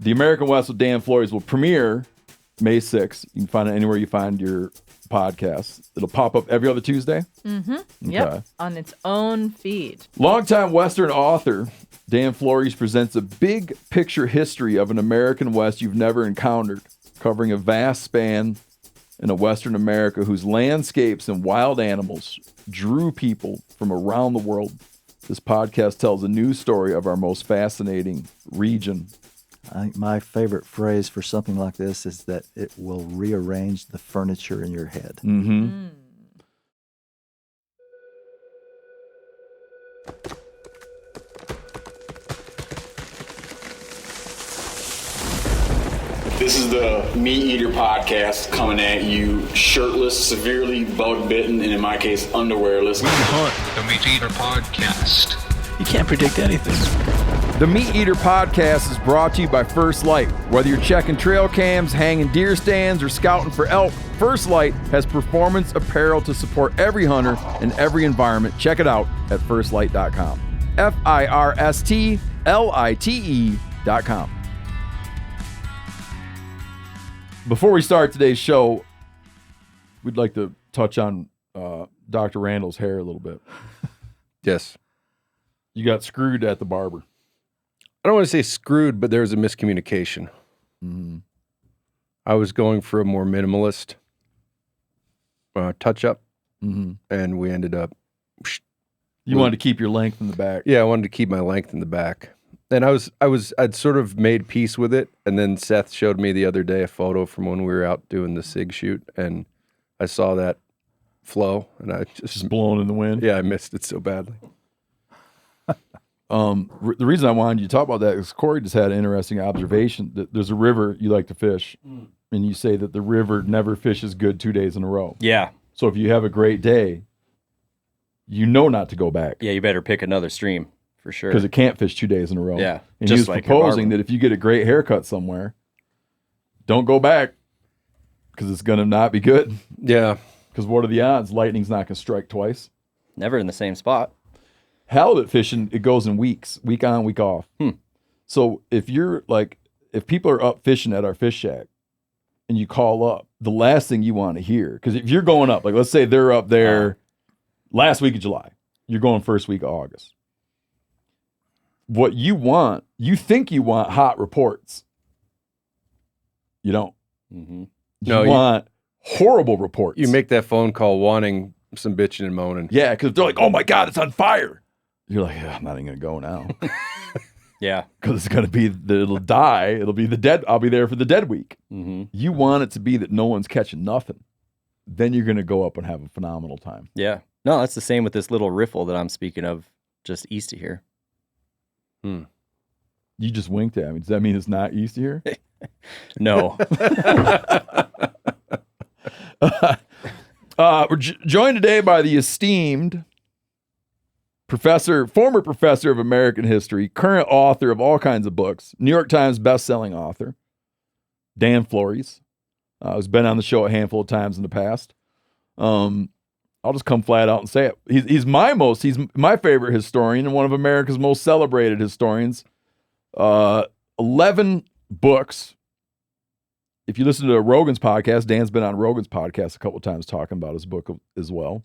The American West with Dan Flores will premiere May 6th. You can find it anywhere you find your podcasts. It'll pop up every other Tuesday. Mm-hmm. Okay. Yep. On its own feed. Longtime Western author Dan Flores presents a big picture history of an American West you've never encountered, covering a vast span in a Western America whose landscapes and wild animals drew people from around the world. This podcast tells a new story of our most fascinating region. I think my favorite phrase for something like this is that it will rearrange the furniture in your head. Mm-hmm. This is the MeatEater podcast coming at you shirtless, severely bug-bitten, and in my case, underwearless. We hunt the MeatEater podcast. You can't predict anything. The MeatEater podcast is brought to you by First Light. Whether you're checking trail cams, hanging deer stands, or scouting for elk, First Light has performance apparel to support every hunter in every environment. Check it out at firstlight.com. FIRSTLITE.com. Before we start today's show, we'd like to touch on Dr. Randall's hair a little bit. Yes. You got screwed at the barber. I don't want to say screwed, but there was a miscommunication. Mm-hmm. I was going for a more minimalist touch-up, and we ended up... You wanted to keep your length in the back. Yeah, I wanted to keep my length in the back. And I'd sort of made peace with it, and then Seth showed me the other day a photo from when we were out doing the SIG shoot, and I saw that flow, and I just blown in the wind. Yeah, I missed it so badly. The reason I wanted you to talk about that is Cory just had an interesting observation that there's a river you like to fish, and you say that the river never fishes good 2 days in a row. Yeah. So if you have a great day, you know not to go back. Yeah, you better pick another stream for sure. Because it can't fish 2 days in a row. Yeah. And he was proposing that if you get a great haircut somewhere, don't go back because it's going to not be good. Yeah. Because what are the odds? Lightning's not going to strike twice. Never in the same spot. Halibut fishing, it goes in weeks, week on, week off. So if people are up fishing at our fish shack and you call up, the last thing you want to hear, because if you're going up, like let's say they're up there last week of July, you're going first week of August. What you want, you think you want hot reports. You don't. Mm-hmm. You want horrible reports. You make that phone call wanting some bitching and moaning. Yeah, because they're like, oh my God, it's on fire. You're like, I'm not even going to go now. Yeah. Because it's going to be, it'll die. It'll be the dead. I'll be there for the dead week. Mm-hmm. You want it to be that no one's catching nothing. Then you're going to go up and have a phenomenal time. Yeah. No, that's the same with this little riffle that I'm speaking of just east of here. You just winked at me. Does that mean it's not east of here? No. We're joined today by the esteemed former professor of American history, current author of all kinds of books, New York Times best-selling author, Dan Flores. Who's been on the show a handful of times in the past. I'll just come flat out and say it. He's my favorite historian and one of America's most celebrated historians. 11 books. If you listen to Rogan's podcast, Dan's been on Rogan's podcast a couple of times talking about his book as well.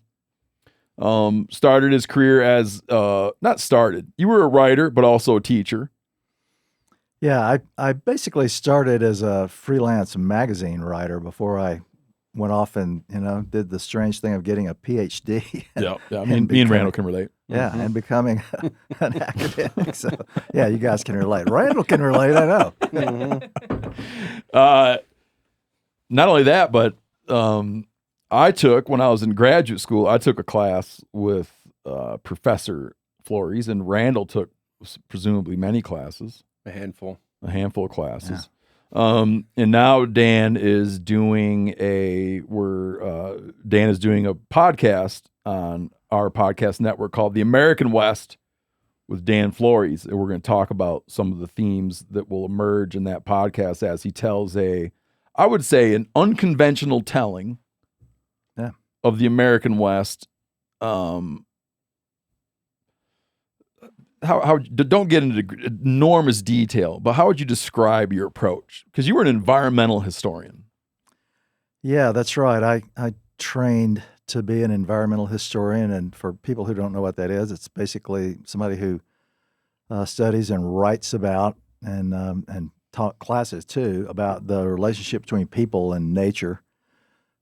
Started his career as, you were a writer, but also a teacher. Yeah, I basically started as a freelance magazine writer before I went off and, did the strange thing of getting a PhD. Yeah. Me and Randall can relate. Yeah, and becoming an academic. So, yeah, you guys can relate. Randall can relate, I know. Not only that, but when I was in graduate school, I took a class with Professor Flores, and Randall took presumably many classes. A handful of classes. Yeah. And now Dan is doing a podcast on our podcast network called The American West with Dan Flores. And we're going to talk about some of the themes that will emerge in that podcast as he tells an unconventional telling of the American West. don't get into enormous detail, but how would you describe your approach? Because you were an environmental historian. Yeah, that's right. I trained to be an environmental historian, and for people who don't know what that is, it's basically somebody who studies and writes about and taught classes too about the relationship between people and nature.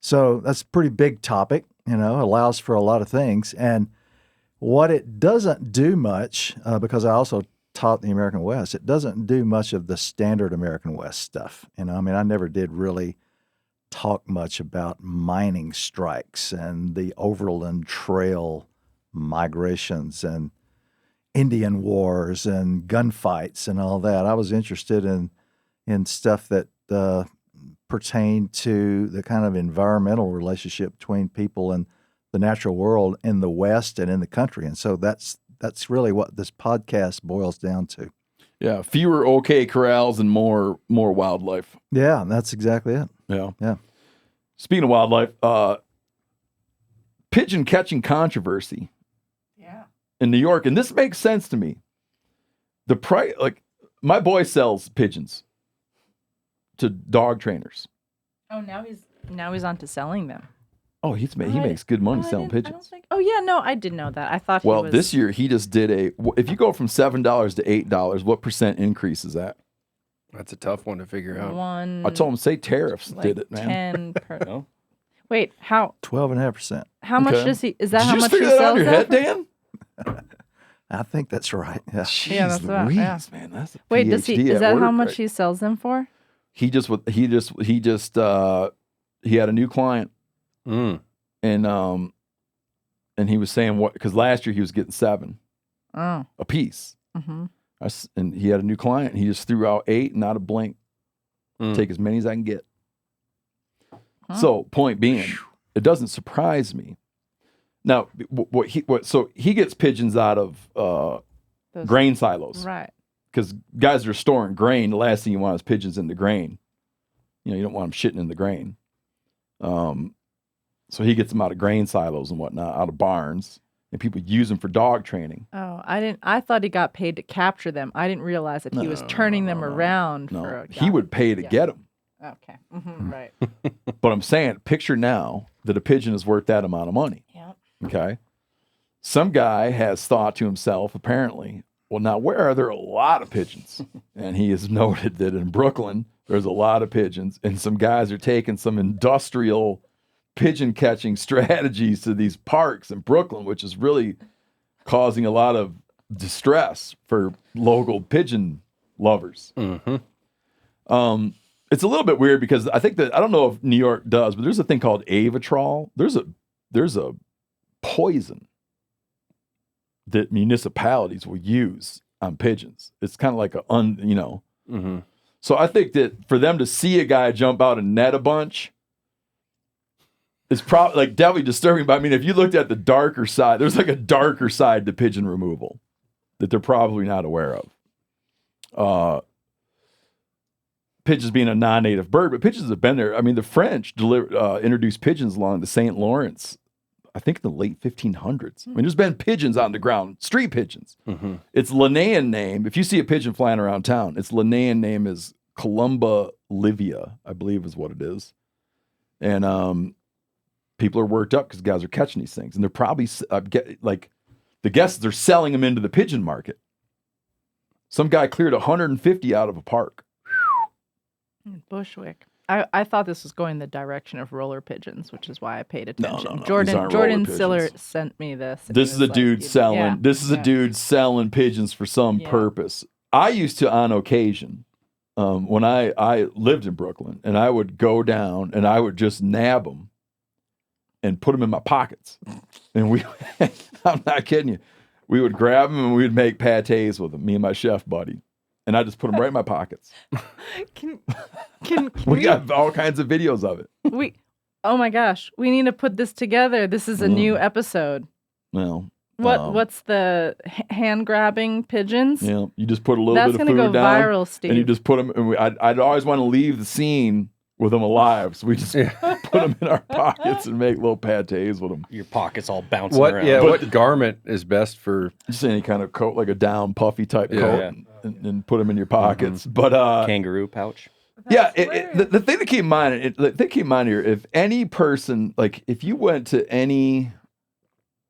So that's a pretty big topic, allows for a lot of things. And what it doesn't do much, because I also taught the American West, it doesn't do much of the standard American West stuff. I never did really talk much about mining strikes and the overland trail migrations and Indian wars and gunfights and all that. I was interested in stuff that pertained to the kind of environmental relationship between people and the natural world in the West and in the country. And so that's really what this podcast boils down to. Yeah, fewer OK corrals and more wildlife. Yeah, that's exactly it. Yeah. Speaking of wildlife, pigeon catching controversy. Yeah. In New York, and this makes sense to me. The price, like my boy sells pigeons to dog trainers. Oh, now he's on to selling them. Oh, he makes good money selling pigeons. I did know that. I thought. Well, this year he just did if you go from $7 to $8, what percent increase is that? That's a tough one to figure out. I told him say tariffs did it, man. 10 Wait, how? 12.5%. How much does he? Is that how much he Did you just figure that out sells in your head, Dan? I think that's right. Yeah. Jeez that's about- Louise, yeah. man. That's a Wait, PhD is at that how work, much right? he sells them for? He had a new client. Mm. And he was saying because last year he was getting 7 Oh. a piece. Mm-hmm. And he had a new client. And he just threw out 8, not a blink. Take as many as I can get. Huh. So point being, it doesn't surprise me. Now, so he gets pigeons out of grain silos, Right. because guys that are storing grain, the last thing you want is pigeons in the grain. You don't want them shitting in the grain. So he gets them out of grain silos and whatnot, out of barns, and people use them for dog training. Oh, I thought he got paid to capture them. I didn't realize that he was turning them around. No, he would pay to get them. Okay. Mm-hmm, right. But I'm saying, picture now that a pigeon is worth that amount of money. Yeah. Okay. Some guy has thought to himself, apparently, well, now where are there a lot of pigeons? And he has noted that in Brooklyn, there's a lot of pigeons, and some guys are taking some industrial pigeon catching strategies to these parks in Brooklyn, which is really causing a lot of distress for local pigeon lovers. Mm-hmm. It's a little bit weird because I think that, I don't know if New York does, but there's a thing called avitrol. There's a poison that municipalities will use on pigeons. It's kind of like Mm-hmm. So I think that for them to see a guy jump out and net a bunch is probably like definitely disturbing. But I mean, if you looked at the darker side, there's like a darker side to pigeon removal that they're probably not aware of. Pigeons being a non-native bird, but pigeons have been there. I mean, the French introduced pigeons along the St. Lawrence, I think in the late 1500s. I mean, there's been pigeons on the ground, street pigeons. Mm-hmm. Its Linnean name, if you see a pigeon flying around town, its Linnean name is Columba livia, I believe is what it is. And people are worked up because guys are catching these things. And they're probably, the guesses are selling them into the pigeon market. Some guy cleared 150 out of a park. Bushwick. I thought this was going the direction of roller pigeons, which is why I paid attention. No. These aren't Jordan roller Siller pigeons. sent me this. and This he is was a dude like, selling. yeah, This is a yeah. dude selling pigeons for some Yeah. purpose. I used to, on occasion, when I lived in Brooklyn, and I would go down and I would just nab them and put them in my pockets. And I'm not kidding you. We would grab them and we would make pâtés with them, me and my chef buddy. And I just put them right in my pockets. Can We got all kinds of videos of it. Oh my gosh, we need to put this together. This is a new episode. Well, What's the hand grabbing pigeons? yeah, you just put a little That's bit of gonna food go down, viral, Steve. and you just put them. And I'd always want to leave the scene with them alive, so we just put them in our pockets and make little pates with them. Your pockets all bouncing What? around. Yeah. What garment is best for? Just any kind of coat, like a down, puffy type Yeah. coat, Yeah. and put them in your pockets. But Kangaroo pouch. yeah, That's the thing to keep in mind, here, if any person, like if you went to any,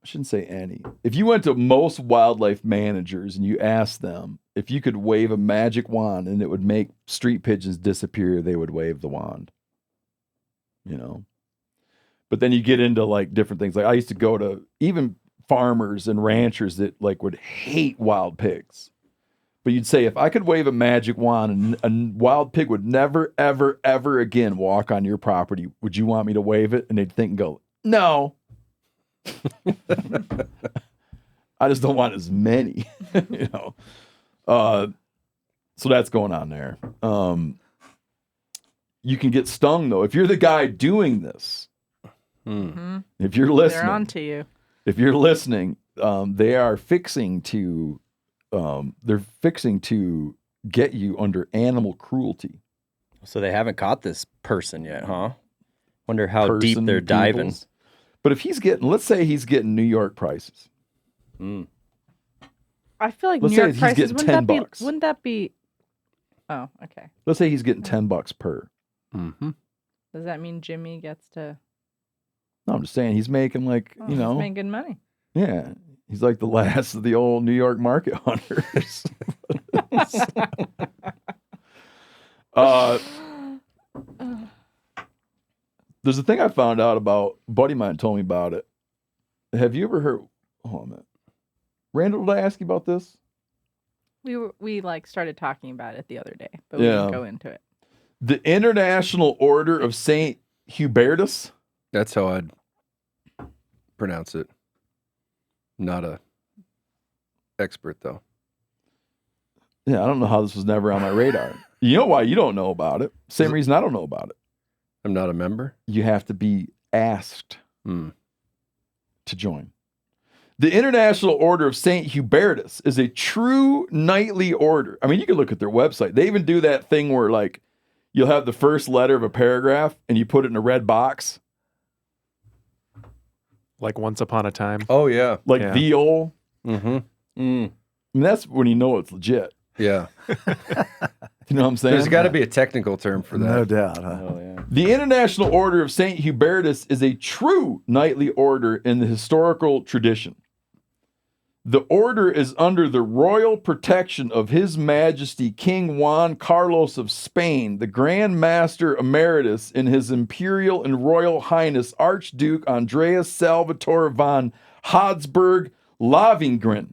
I shouldn't say any, if you went to most wildlife managers and you asked them if you could wave a magic wand and it would make street pigeons disappear, they would wave the wand. You know? But then you get into like different things. Like I used to go to even farmers and ranchers that like would hate wild pigs. But you'd say, if I could wave a magic wand and a wild pig would never, ever, ever again walk on your property, would you want me to wave it? And they'd think and go, no. I just don't want as many, you know. So that's going on there. You can get stung though. If you're the guy doing this, if you're listening, They're on to you. if you're listening, they are fixing to, they're fixing to get you under animal cruelty. So they haven't caught this person yet, huh? Wonder how deep Person, they're diving. peoples. But if he's getting, let's say he's getting New York prices. I feel like Let's New say York he's prices getting $10. wouldn't that be? Oh, okay. Let's say he's getting $10 per. Mm-hmm. Does that mean Jimmy gets to? No, I'm just saying he's making like, Oh, you know, he's making good money. yeah. He's like the last of the old New York market hunters. There's a thing I found out about. A buddy of mine told me about it. Have you ever heard? Hold on a minute. Randall, did I ask you about this? We like started talking about it the other day, but we Yeah. didn't go into it. The International Order of Saint Hubertus. That's how I'd pronounce it. Not a expert though. Yeah, I don't know how this was never on my radar. You know why you don't know about it? Same reason I don't know about it. I'm not a member. You have to be asked Hmm. to join. The International Order of Saint Hubertus is a true knightly order. I mean, you can look at their website. They even do that thing where, like, you'll have the first letter of a paragraph and you put it in a red box, Like Once Upon a Time. Oh yeah. like Yeah. VO. Mm-hmm. I mean, that's when you know it's legit. Yeah. You know what I'm saying? There's got to be a technical term for that. No doubt. Huh? Oh, yeah. The International Order of Saint Hubertus is a true knightly order in the historical tradition. The order is under the royal protection of His Majesty King Juan Carlos of Spain, the Grand Master Emeritus, and His Imperial and Royal Highness Archduke Andreas Salvator von Habsburg-Lothringen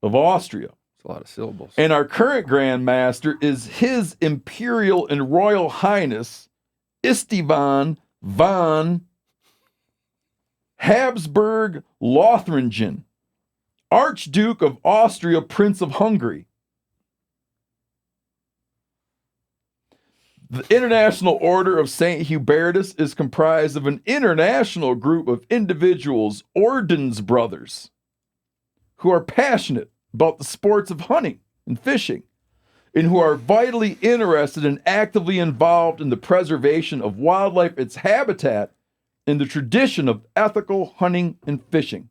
of Austria. It's a lot of syllables. And our current Grand Master is His Imperial and Royal Highness Istvan von Habsburg-Lothringen, Archduke of Austria, Prince of Hungary. The International Order of St. Hubertus is comprised of an international group of individuals, ordensbrothers, who are passionate about the sports of hunting and fishing, and who are vitally interested and actively involved in the preservation of wildlife, its habitat, and the tradition of ethical hunting and fishing.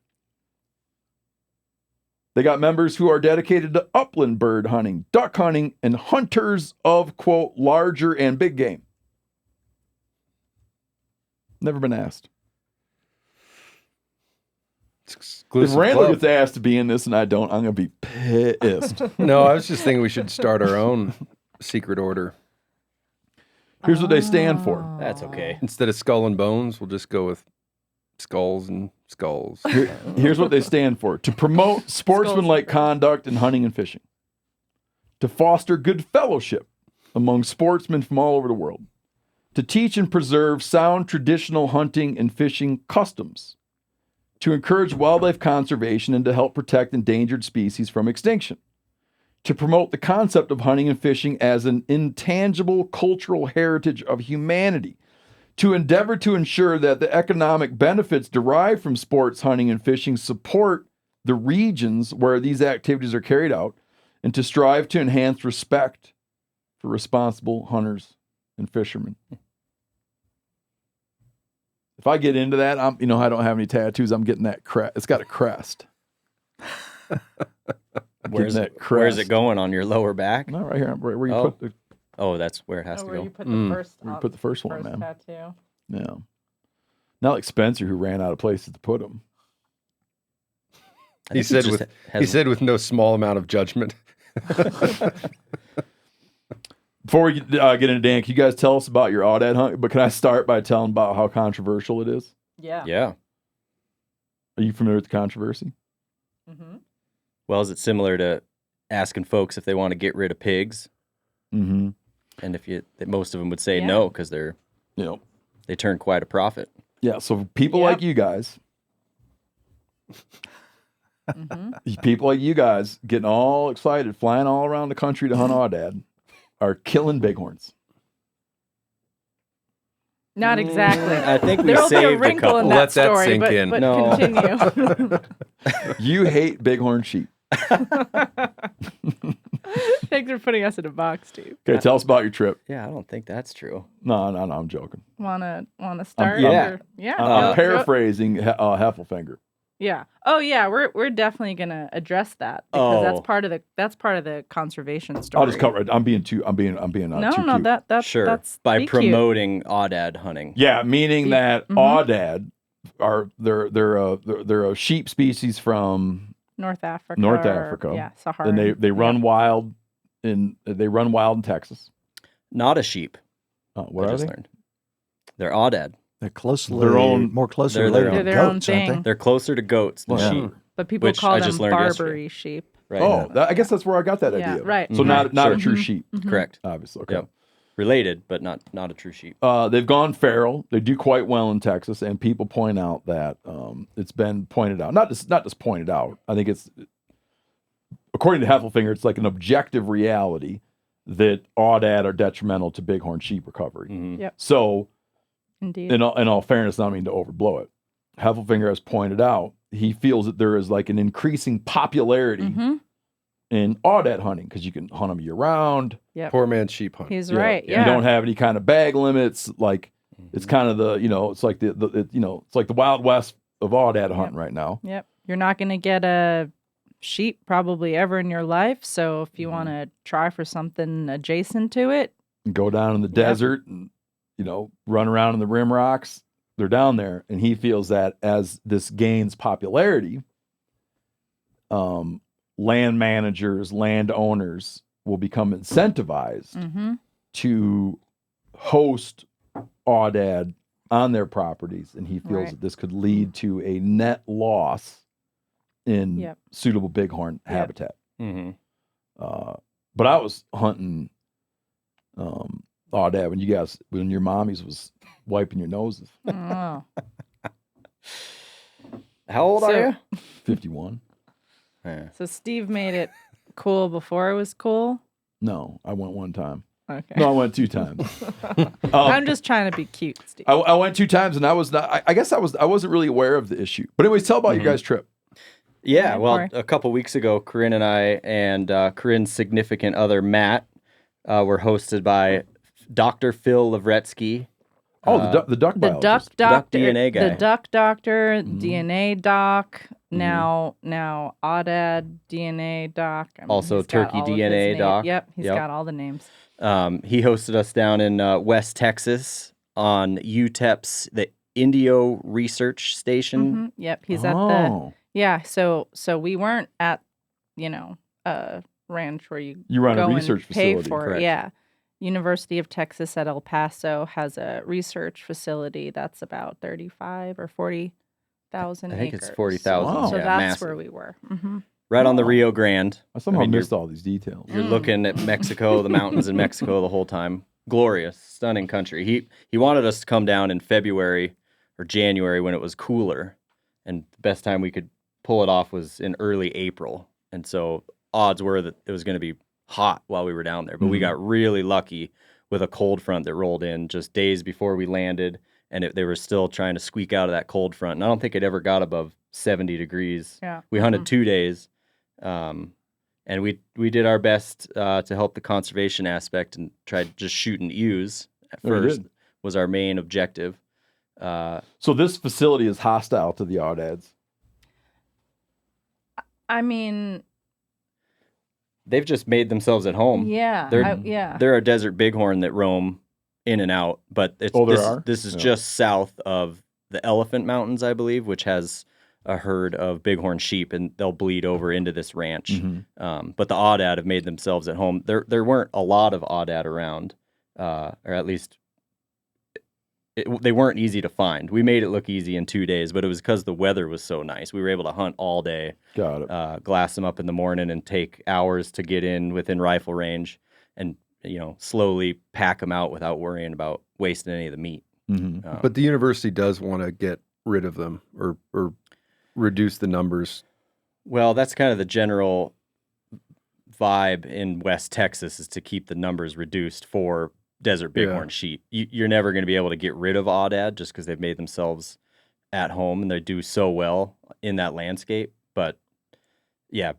They got members who are dedicated to upland bird hunting, duck hunting, and hunters of, quote, larger and big game. Never been asked. It's If exclusive Randall club. gets asked to be in this and I don't, I'm going to be pissed. No, I was just thinking we should start our own secret order. Here's what they stand for. That's okay. Instead of skull and bones, we'll just go with skulls and skulls. Here's what they stand for: to promote sportsmanlike conduct in hunting and fishing, to foster good fellowship among sportsmen from all over the world, to teach and preserve sound traditional hunting and fishing customs, to encourage wildlife conservation and to help protect endangered species from extinction, to promote the concept of hunting and fishing as an intangible cultural heritage of humanity, to endeavor to ensure that the economic benefits derived from sports hunting and fishing support the regions where these activities are carried out, and to strive to enhance respect for responsible hunters and fishermen. If I get into that, I don't have any tattoos. I'm getting that crest. It's got a crest. Where's that it going on your lower back? No, right here. Right where you put the. Oh, that's where it has to where go. you put the first, Where you put the first one, man. tattoo. Yeah. Not like Spencer, who ran out of places to put them. He said with no small amount of judgment. Before we get into Dan, can you guys tell us about your Audad hunt? But can I start by telling about how controversial it is? Yeah. Yeah. Are you familiar with the controversy? Mm-hmm. Well, is it similar to asking folks if they want to get rid of pigs? Mm-hmm. And most of them would say no because they turn quite a profit. Yeah. So people like you guys, people like you guys getting all excited, flying all around the country to hunt Audad, are killing bighorns. Not exactly. I think we There'll be a saved a wrinkle couple. in that Let that story, sink but, in. but No. continue. You hate bighorn sheep. Thanks for putting us in a box, Steve. Okay, tell us about your trip. Yeah, I don't think that's true. No, I'm joking. Wanna start? yeah. Or- yeah. I'm go- paraphrasing Heffelfinger. Yeah. Oh yeah. We're definitely gonna address that because that's Oh. part of the conservation story. I'll just cover it. I'm being too No, too no, cute. that's Sure. That's By be cute. promoting Audad hunting. Yeah, meaning that Mhm. Audad they're a sheep species from North Africa. Yeah, Sahara. and they run wild in Texas. Not a sheep. What I are just they? learned. They're Audad. They're closely, Their own- more closely they're their related own- to They're their own goats, aren't thing. they? They're closer to goats than Yeah. sheep. But people Which call I them just learned Barbary yesterday. sheep. Right. Oh, I guess that's where I got that Yeah, idea. right. So not a Sure. true sheep, Correct. obviously. Okay. Yep. Related, but not a true sheep. They've gone feral. They do quite well in Texas, and people point out that it's been pointed out, not just pointed out. I think it's, according to Heffelfinger, it's like an objective reality that Audad are detrimental to bighorn sheep recovery. Mhm. Yep. So, Indeed. in all fairness, I don't mean to overblow it. Heffelfinger has pointed out he feels that there is like an increasing popularity in Audad hunting because you can hunt them year round. Yep. Poor man's sheep hunt. He's Yeah. right. You Yeah. don't have any kind of bag limits. Like it's kind of it's like it's like the Wild West of Audad hunting right now. Yep. You're not going to get a sheep probably ever in your life. So if you want to try for something adjacent to it, And go down in the desert and run around in the rim rocks. They're down there, and he feels that as this gains popularity, land managers, landowners will become incentivized to host Audad on their properties, and he feels Right. that this could lead to a net loss in Yep. suitable bighorn habitat. Mm-hmm. But I was hunting Audad when your mommies was wiping your noses. Oh. How old So- are you? 51. Yeah. So Steve made it cool before it was cool. No, I went one time. Okay. No, I went 2 times. I'm just trying to be cute, Steve. I went 2 times, and I was not. I guess I wasn't really aware of the issue. But anyways, tell about your guys' trip. Yeah, Yeah, well, Cory. a couple weeks ago, Corinne and I and Corinne's significant other, Matt, were hosted by Dr. Phil Lavretsky. Oh, the duck The biologist. duck doctor, DNA guy. the duck doctor, DNA doc. Now Audad DNA doc. I mean, Also he's got turkey all of his DNA names. doc. Yep, he's Yep. got all the names. He hosted us down in West Texas on UTEP's, the Indio Research Station. Yep, he's at the Oh, So we weren't at a ranch where you run a go research and pay facility. for correct. it. Yeah. University of Texas at El Paso has a research facility that's about 35 or 40,000 I think it's acres. 40,000. Wow. So Yeah, that's massive. where we were. Right on the Rio Grande. I somehow mean, you're- missed all these details. You're looking at Mexico, the mountains in Mexico the whole time. Glorious, stunning country. He wanted us to come down in February or January when it was cooler, and the best time we could pull it off was in early April. And so odds were that it was going to be hot while we were down there. But we got really lucky with a cold front that rolled in just days before we landed, and they were still trying to squeak out of that cold front. And I don't think it ever got above 70 degrees. Yeah. We hunted 2 days. And we did our best to help the conservation aspect and tried just shooting ewes at Oh, you first did. was our main objective. So this facility is hostile to the Audads. I mean, They've just made themselves at home. yeah, They're They're a desert bighorn that roam in and out, but this is just south of the Elephant Mountains, I believe, which has a herd of bighorn sheep, and they'll bleed over into this ranch. Mm-hmm. But the Audad have made themselves at home. There weren't a lot of Audad around, or at least they weren't easy to find. We made it look easy in 2 days, but it was because the weather was so nice. We were able to hunt all day. Got it. Glass them up in the morning and take hours to get in within rifle range, and slowly pack them out without worrying about wasting any of the meat. Mm-hmm. But the university does want to get rid of them or reduce the numbers. Well, that's kind of the general vibe in West Texas, is to keep the numbers reduced for desert bighorn sheep. You're never going to be able to get rid of Audad just because they've made themselves at home and they do so well in that landscape. But yeah,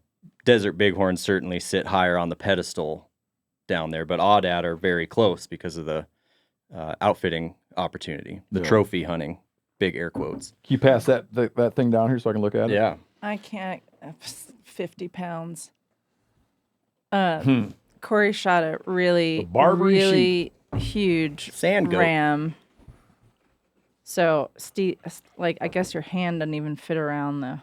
desert bighorns certainly sit higher on the pedestal down there, but Audad are very close because of the outfitting opportunity, the trophy hunting, big air quotes. Can you pass that thing down here so I can look at it? Yeah. I can't. 50 pounds. Cory shot a really huge Sand goat. ram. So, I guess your hand doesn't even fit around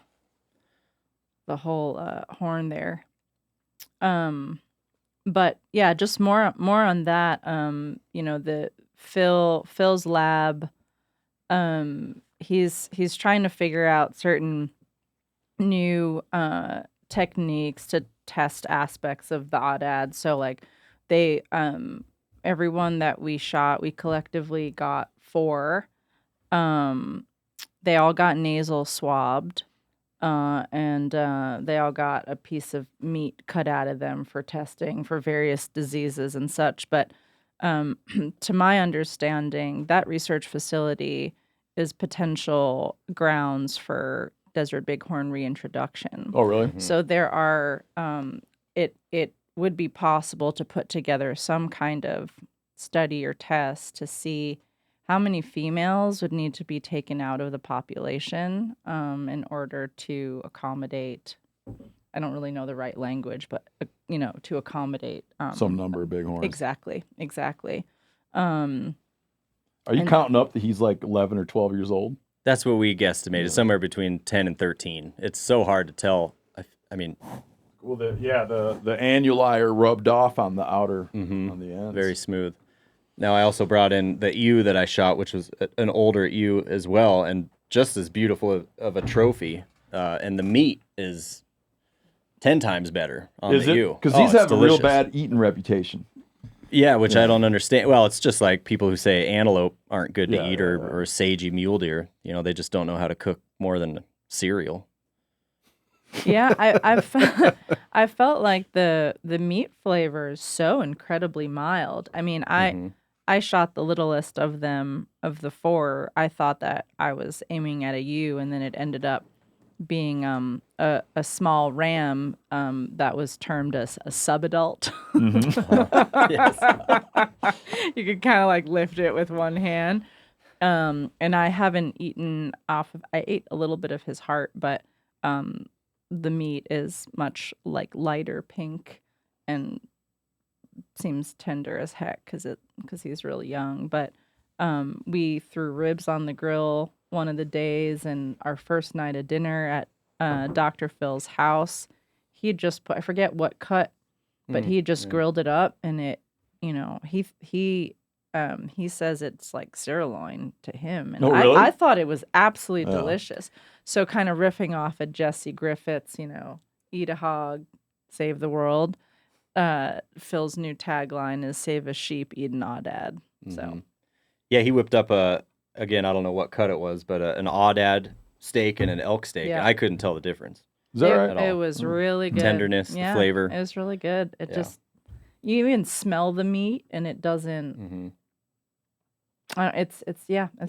the whole horn there. But yeah, just more on that. The Phil's lab. He's trying to figure out certain new techniques to test aspects of the Audad. So like they everyone that we shot, we collectively got 4. They all got nasal swabbed, and they all got a piece of meat cut out of them for testing for various diseases and such. But to my understanding, that research facility is potential grounds for desert bighorn reintroduction. Oh, really? So there are, it would be possible to put together some kind of study or test to see how many females would need to be taken out of the population in order to accommodate, I don't really know the right language, but, to accommodate. Some number of bighorns. Exactly. Are you counting up that he's like 11 or 12 years old? That's what we guesstimated, somewhere between 10 and 13. It's so hard to tell. I mean... Well, the annuli are rubbed off on the outer, on the ends. Very smooth. Now, I also brought in the ewe that I shot, which was an older ewe as well, and just as beautiful of a trophy. And the meat is 10 times better on the ewe. Because these have a real bad eating reputation. Yeah, which I don't understand. Well, it's just like people who say antelope aren't good to eat or sagey mule deer. They just don't know how to cook more than cereal. Yeah, I felt like the meat flavor is so incredibly mild. I mean, I shot the littlest of them, of the 4. I thought that I was aiming at a ewe, and then it ended up being a small ram that was termed as a subadult. Yes. You could kind of like lift it with one hand. And I haven't eaten I ate a little bit of his heart, but the meat is much like lighter pink and seems tender as heck because he's really young. But we threw ribs on the grill one of the days, and our first night of dinner at Dr. Phil's house, he just put, I forget what cut, but he just grilled it up, and it, he says it's like sirloin to him, and really? I thought it was absolutely delicious. So kind of riffing off of Jesse Griffith's, eat a hog, save the world. Phil's new tagline is "Save a sheep, eat an Audad." So, yeah, he whipped up again, I don't know what cut it was, but an Audad steak and an elk steak. Yeah. And I couldn't tell the difference. Is that right? It was really good. Tenderness, the flavor. It was really good. It just, you even smell the meat, and it doesn't. It's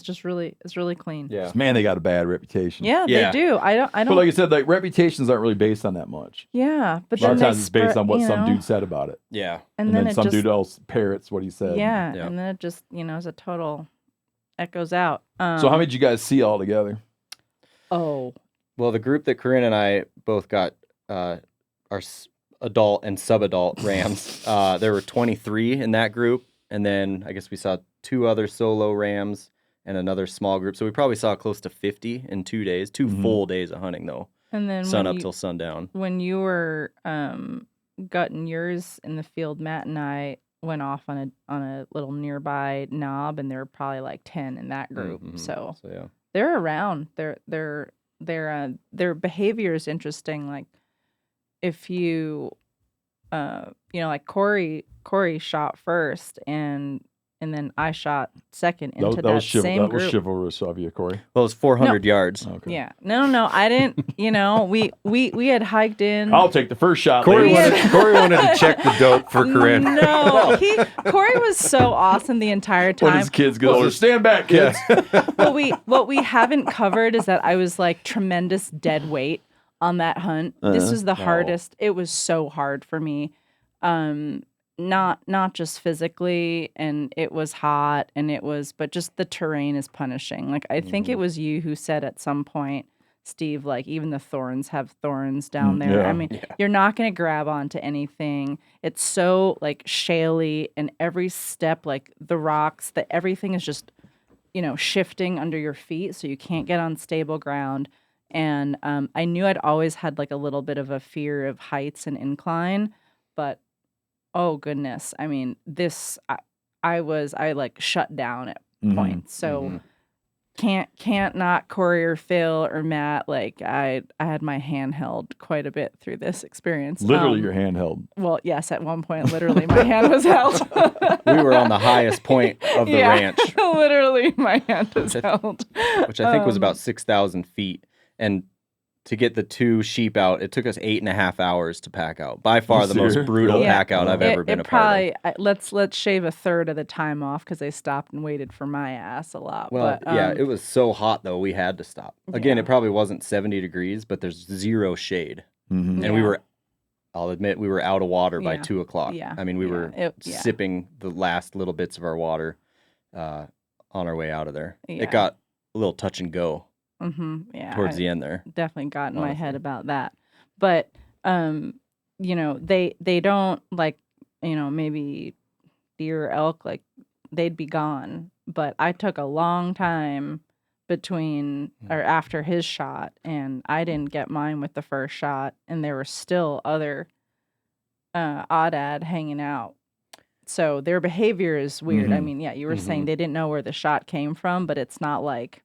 just really, it's really clean. Yeah. Man, they got a bad reputation. Yeah, they do. I don't. But like I said, like reputations aren't really based on that much. Yeah, but A lot then of times it's based on what some dude dude said about it. Yeah. and then some dude else parrots what he said. Yeah, and then it just, is a total echoes out. So how many did you guys see all together? Oh, Well, the group that Corinne and I both got our adult and sub-adult rams. There were 23 in that group, and then I guess we saw 2 other solo rams and another small group. So we probably saw close to 50 in 2 days, 2 full days of hunting though. and then Sun up till sundown. when you were gutting yours in the field, Matt and I went off on a little nearby knob, and there were probably like 10 in that group. So yeah. they're around. Their behavior is interesting. Like if you like Cory shot first, and then I shot second into that same that group. was chivalrous of you, Cory. Well, it was 400 yards. Okay. Yeah. No, I didn't. We had hiked in. I'll take the first shot. Cory ladies. wanted to check the dope for Corinne. No, Cory was so awesome the entire time. When his kids get older, stand back, kids. What we haven't covered is that I was like tremendous dead weight on that hunt. This is the hardest. It was so hard for me. Not just physically, and it was hot, but just the terrain is punishing. Like I think it was you who said at some point, Steve, like even the thorns have thorns down there. Yeah. I mean, you're not going to grab onto anything. It's so like shaly, and every step, like the rocks, everything is just, shifting under your feet, so you can't get on stable ground. And I knew I'd always had like a little bit of a fear of heights and incline, but oh goodness, I mean, I like shut down at points. So can't not Cory or Phil or Matt. Like I had my hand held quite a bit through this experience. Literally your hand held. Well, yes, at one point, literally my hand was held. We were on the highest point of the ranch, literally my hand was held. which I think was about 6,000 feet. And to get the 2 sheep out, it took us 8.5 hours to pack out. By far the most brutal pack out I've ever been a part of. Let's shave a third of the time off because they stopped and waited for my ass a lot. Well, but, it was so hot though, we had to stop. Again, it probably wasn't 70 degrees, but there's 0 shade. And we were, I'll admit, we were out of water by 2 o'clock. Yeah. I mean, we were sipping the last little bits of our water on our way out of there. Yeah. It got a little touch and go. Towards the end there. Definitely got in my head about that. But they don't like, maybe deer or elk, like they'd be gone. But I took a long time between or after his shot, and I didn't get mine with the first shot, and there were still other Audad hanging out. So their behavior is weird. I mean, you were saying they didn't know where the shot came from, but it's not like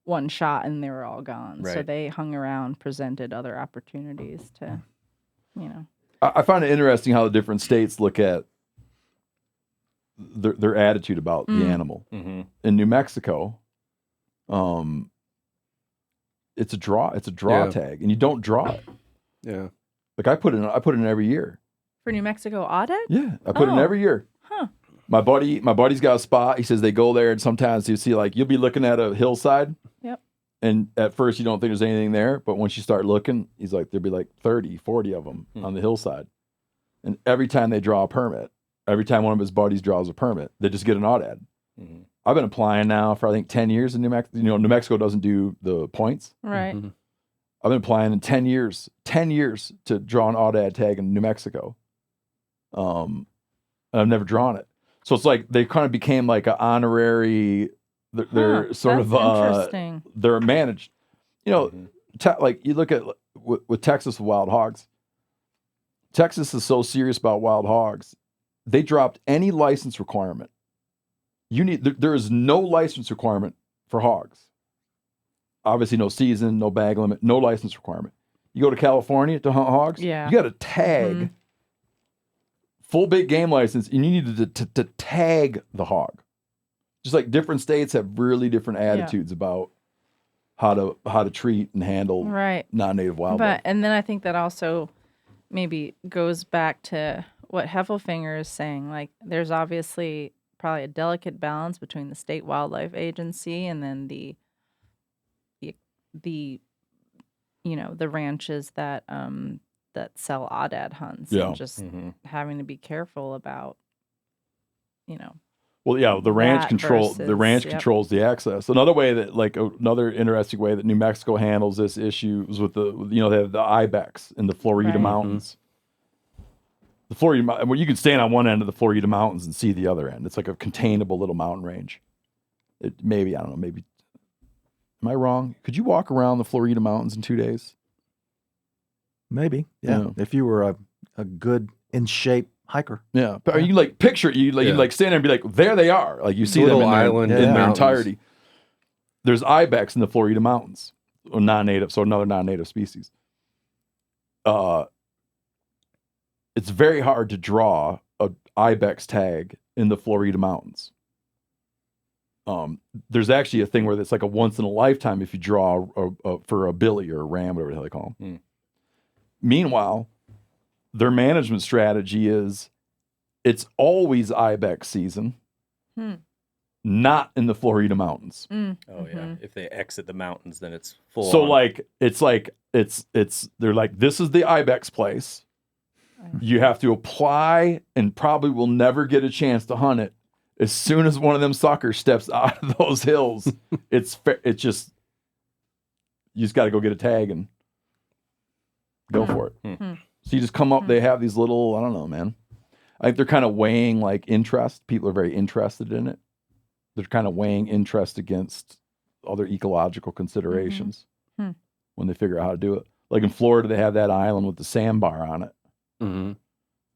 one shot and they were all gone. Right. So they hung around, presented other opportunities to, I find it interesting how the different states look at their attitude about the animal. In New Mexico, it's a draw tag, and you don't draw it. Yeah. Like I put it in every year. For New Mexico Audad? Yeah, I put it in every year. Huh. My buddy's got a spot. He says they go there, and sometimes you see like you'll be looking at a hillside. Yep. And at first you don't think there's anything there, but once you start looking, he's like there'll be like 30, 40 of them on the hillside. And every time they draw a permit, every time one of his buddies draws a permit, they just get an Audad. I've been applying now for I think 10 years in New Mexico. New Mexico doesn't do the points. Right. I've been applying in 10 years to draw an Audad tag in New Mexico. And I've never drawn it. So it's like they kind of became like an honorary. They're sort of interesting. They're managed. Like you look at with Texas with wild hogs. Texas is so serious about wild hogs. They dropped any license requirement. There is no license requirement for hogs. Obviously, no season, no bag limit, no license requirement. You go to California to hunt hogs. Yeah. You got to tag. Full big game license, and you need to tag the hog. Just like different states have really different attitudes about how to treat and handle non-native wildlife. And then I think that also maybe goes back to what Heffelfinger is saying. Like, there's obviously probably a delicate balance between the state wildlife agency and then the ranches that sell Audad hunts, and just having to be careful about, Well, yeah, the ranch that controls versus- yep. the access. Another way that, like, another interesting way that New Mexico handles this issue is with they have the ibex in the Florida Right. mountains. The Florida, well, you can stand on one end of the Florida mountains and see the other end. It's like a containable little mountain range. Maybe, I don't know, maybe. Am I wrong? Could you walk around the Florida mountains in 2 days? Maybe, yeah. If you were a good in shape hiker. Yeah, but you like picture it. You like stand there and be like, there they are. Like you see them in their entirety. There's ibex in the Florida mountains, or non-native, so another non-native species. It's very hard to draw a ibex tag in the Florida mountains. There's actually a thing where it's like a once in a lifetime if you draw for a billy or a ram, whatever the hell they call them. Meanwhile, their management strategy is it's always ibex season, not in the Florida mountains. Oh yeah, if they exit the mountains, then it's full. So on. they're like, this is the ibex place. You have to apply and probably will never get a chance to hunt it. As soon as one of them suckers steps out of those hills, it's just you just got to go get a tag and go for it. So you just come up. They have these little, I don't know, man. I think they're kind of weighing like interest. People are very interested in it. They're kind of weighing interest against other ecological considerations when they figure out how to do it. Like in Florida, they have that island with the sandbar on it. And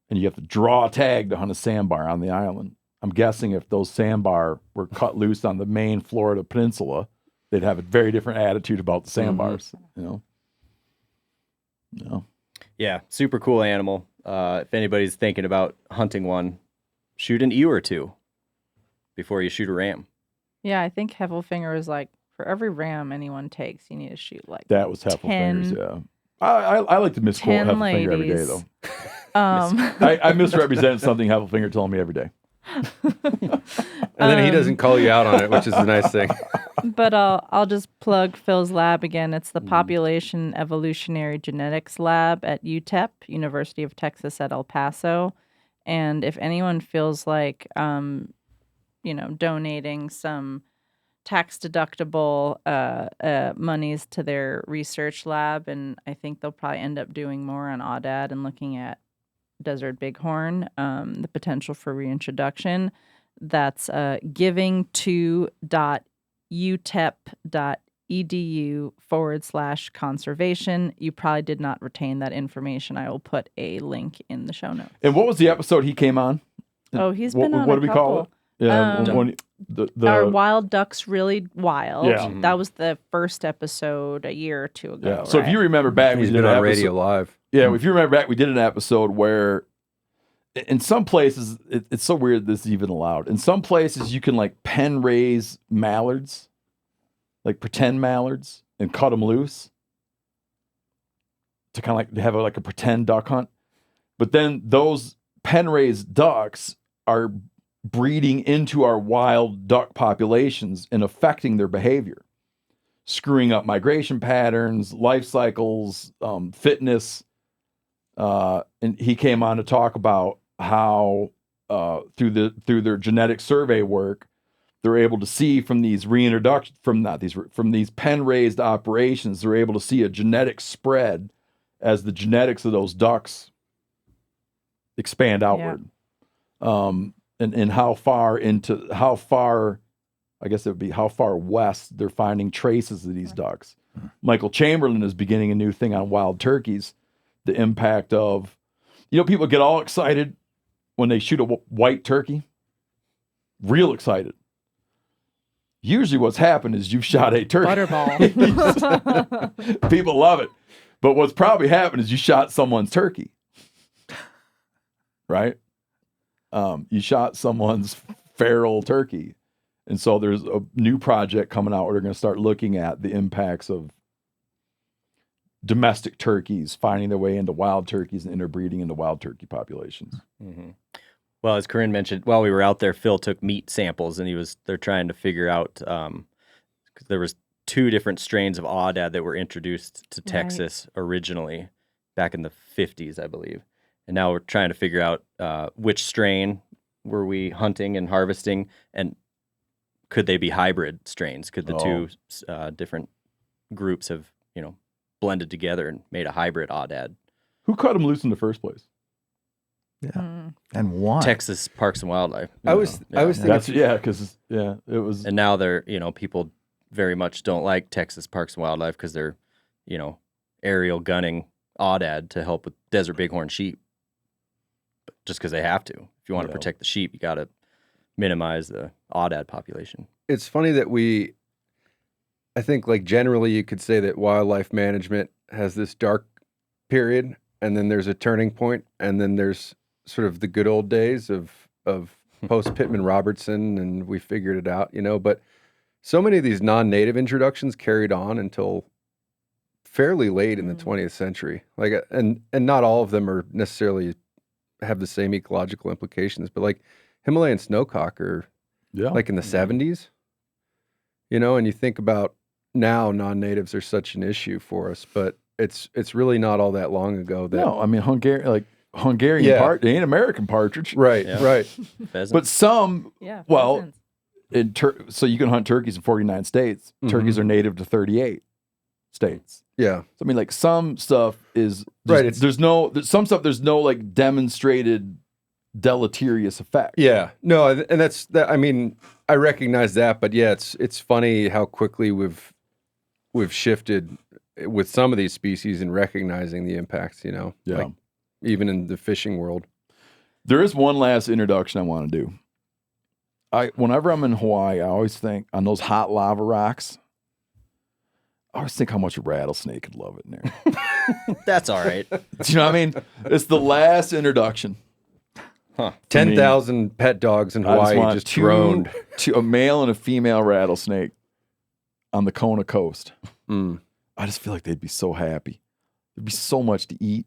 you have to draw a tag to hunt a sandbar on the island. I'm guessing if those sandbar were cut loose on the main Florida peninsula, they'd have a very different attitude about the sandbars, Yeah, super cool animal. If anybody's thinking about hunting one, shoot an ewe or two before you shoot a ram. Yeah, I think Heffelfinger was like, for every ram anyone takes, you need to shoot like that was Heffelfinger's, yeah. I like to misquote 10 Heffelfinger every day, ladies. though. I misrepresent something Heffelfinger telling me every day. And then he doesn't call you out on it, which is a nice thing. But I'll just plug Phil's lab again. It's the Population Evolutionary Genetics Lab at UTEP, University of Texas at El Paso. And if anyone feels like, donating some tax-deductible monies to their research lab, and I think they'll probably end up doing more on Audad and looking at desert bighorn, the potential for reintroduction. That's giving2.utep.edu/conservation. You probably did not retain that information. I will put a link in the show notes. And what was the episode he came on? Oh, he's been on what a do we couple. call it? Yeah, Our Wild Ducks Really Wild. Yeah. That was the first episode a year or two ago. Yeah. So if you remember back, He's we did been an on episode, Radio Live. Yeah, if you remember back, we did an episode where in some places, it's so weird this is even allowed. In some places, you can like pen raise mallards, like pretend mallards, and cut them loose to kind of like have a pretend duck hunt. But then those pen raised ducks are breeding into our wild duck populations and affecting their behavior, screwing up migration patterns, life cycles, fitness. And he came on to talk about how through their genetic survey work, they're able to see from these from these pen raised operations, they're able to see a genetic spread as the genetics of those ducks expand outward. And how far west they're finding traces of these ducks. Michael Chamberlain is beginning a new thing on wild turkeys, the impact of, people get all excited when they shoot a white turkey, real excited. Usually what's happened is you've shot a turkey. Butterball. People love it. But what's probably happened is you shot someone's turkey, right? You shot someone's feral turkey. And so there's a new project coming out where they're going to start looking at the impacts of domestic turkeys finding their way into wild turkeys and interbreeding into wild turkey populations. Mm-hmm. Well, as Corinne mentioned, while we were out there, Phil took meat samples, and they're trying to figure out, because there was 2 different strains of Audad that were introduced to Texas originally back in the 50s, I believe. And now we're trying to figure out which strain were we hunting and harvesting, and could they be hybrid strains? Could the two different groups have, blended together and made a hybrid Aoudad? Who cut them loose in the first place? Yeah. And why? Texas Parks and Wildlife. I was thinking That's because it was. And now they're, people very much don't like Texas Parks and Wildlife because they're, aerial gunning Aoudad to help with desert bighorn sheep. But just because they have to. If you want to protect the sheep, you got to minimize the Aoudad population. It's funny that I think like generally you could say that wildlife management has this dark period, and then there's a turning point, and then there's sort of the good old days of post Pittman Robertson, and we figured it out, but so many of these non-native introductions carried on until fairly late in the 20th century. Like, and not all of them are necessarily have the same ecological implications, but like Himalayan snowcock are like in the 70s, and you think about now non-natives are such an issue for us, but it's really not all that long ago that Hungarian partridge, they ain't American partridge. Right. Pheasant. But some pheasants. so you can hunt turkeys in 49 states. Turkeys are native to 38 states. Yeah. So I mean, like some stuff is just, right. There's no like demonstrated deleterious effect. Yeah. No, and that's that. I mean, I recognize that, but yeah, it's funny how quickly we've shifted with some of these species in recognizing the impacts. Yeah. Like, even in the fishing world. There is one last introduction I want to do. Whenever I'm in Hawaii, I always think on those hot lava rocks. I always think how much a rattlesnake could love it in there. That's all right. Do you know what I mean? It's the last introduction. 10,000 pet dogs in Hawaii just droned. A male and a female rattlesnake on the Kona coast. I just feel like they'd be so happy. There'd be so much to eat.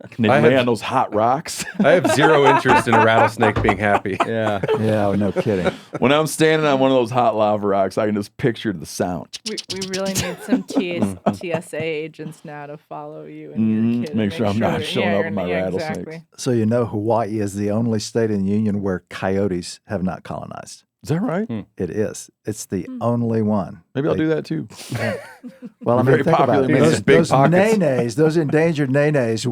And they'd lay on those hot rocks. I have zero interest in a rattlesnake being happy. Yeah. Yeah, no kidding. When I'm standing on one of those hot lava rocks, I can just picture the sound. We really need some TSA agents now to follow you and your kid. Make sure I'm not showing up with my rattlesnakes. Exactly. So Hawaii is the only state in the union where coyotes have not colonized. Is that right? It is. It's the only one. Maybe I'll do that too. Well, I mean, Very think popular about it. man. Those Big pockets. nenes, those endangered nenes